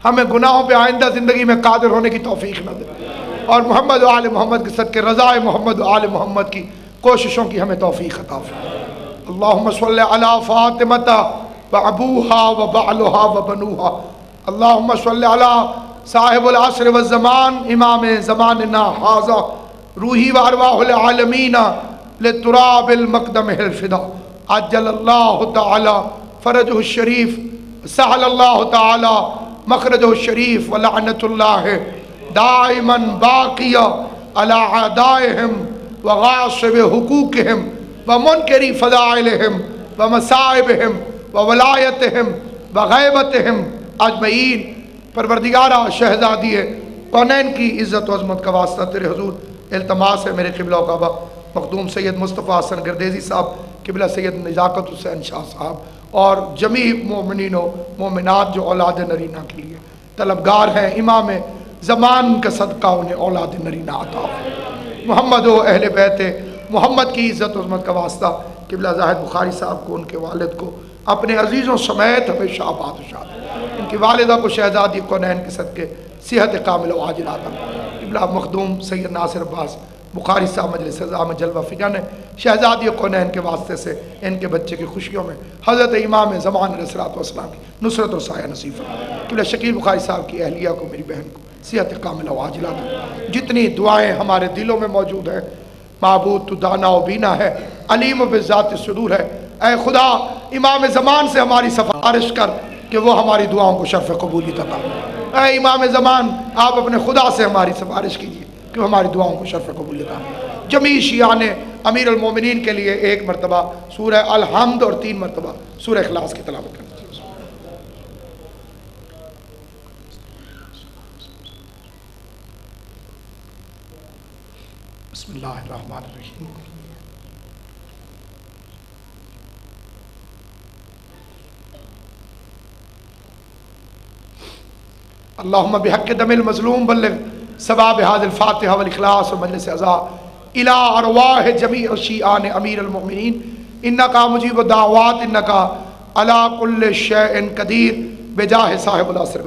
ہمیں گناہوں پہ آئندہ زندگی میں قادر ہونے کی توفیق نہ دے، اور محمد و آل محمد کے صدقے رضا محمد و آل محمد کی کوششوں کی ہمیں توفیق عطا فرما۔ اللہم صلی علی فاطمۃ و ابوہا و بعلہا و بنوہا، اللہم صلی علی صاحب العصر والزمان امام زماننا ھذا، روحی و ارواح العالمین لتراب المقدم الفدا، عجل اللہ تعالی فرجہ الشریف، سہل اللہ تعالی مخرجہ الشریف، ولعنت اللہ دائما باقیہ علی اعدائہم وغاصب حقوقہم ومنکری فضائلہم ومصائبہم وولایتہم وغیبتہم اجمعین۔ پروردگارہ شہزادی کونین کی عزت و عظمت کا واسطہ تیرے حضور التماس ہے، میرے قبلہ و کعبہ مخدوم سید مصطفیٰ حسن گردیزی صاحب، قبلہ سید نزاکت حسین شاہ صاحب اور جمیع مومنین و مومنات جو اولاد نرینہ کے لیے طلبگار ہیں، امام زمان کا صدقہ انہیں اولاد نرینہ عطا ہو۔ محمد و اہل بیت محمد کی عزت و عظمت کا واسطہ قبلہ زاہد بخاری صاحب کو، ان کے والد کو اپنے عزیزوں سمیت ہمیشہ آباد و شاد، ان کی والدہ کو شہزادی کونین کے صدقے صحت کامل و عاجل عطا۔ قبلہ مخدوم سید ناصر عباس بخاری صاحب مجلس عزا میں جلوہ فکن ہے، شہزادی کونین کے واسطے سے ان کے بچے کی خوشیوں میں حضرت امام زمان علیہ السلام کی نصرت اور سایہ نصیب فرما۔ قبلہ شکیل بخاری صاحب کی اہلیہ کو، میری بہن کو صحت کامل و عاجل عطا۔ جتنی دعائیں ہمارے دلوں میں موجود ہیں، معبود تو دانا و بینا ہے، علیم و بذات صدور ہے، اے خدا امام زمان سے ہماری سفارش کر کہ وہ ہماری دعاؤں کو شرف قبولیت عطا۔ اے امام زمان آپ اپنے خدا سے ہماری سفارش کیجیے کہ وہ ہماری دعاؤں کو شرف قبولیت عطا۔ جمیع شیعان امیر المومنین کے لیے ایک مرتبہ سورہ الحمد اور 3 مرتبہ سورہ اخلاص کی تلاوت کریں۔ بسم اللہ الرحمن الرحیم۔ اللہم بحق دم المظلوم بلغ ثواب هذه الفاتحہ والاخلاص ومجلس عزا الى ارواح جمیع شیعان امیر المؤمنین، انکا مجیب الدعوات، انکا علی کل شیء قدیر، بجاہ صاحب العصر۔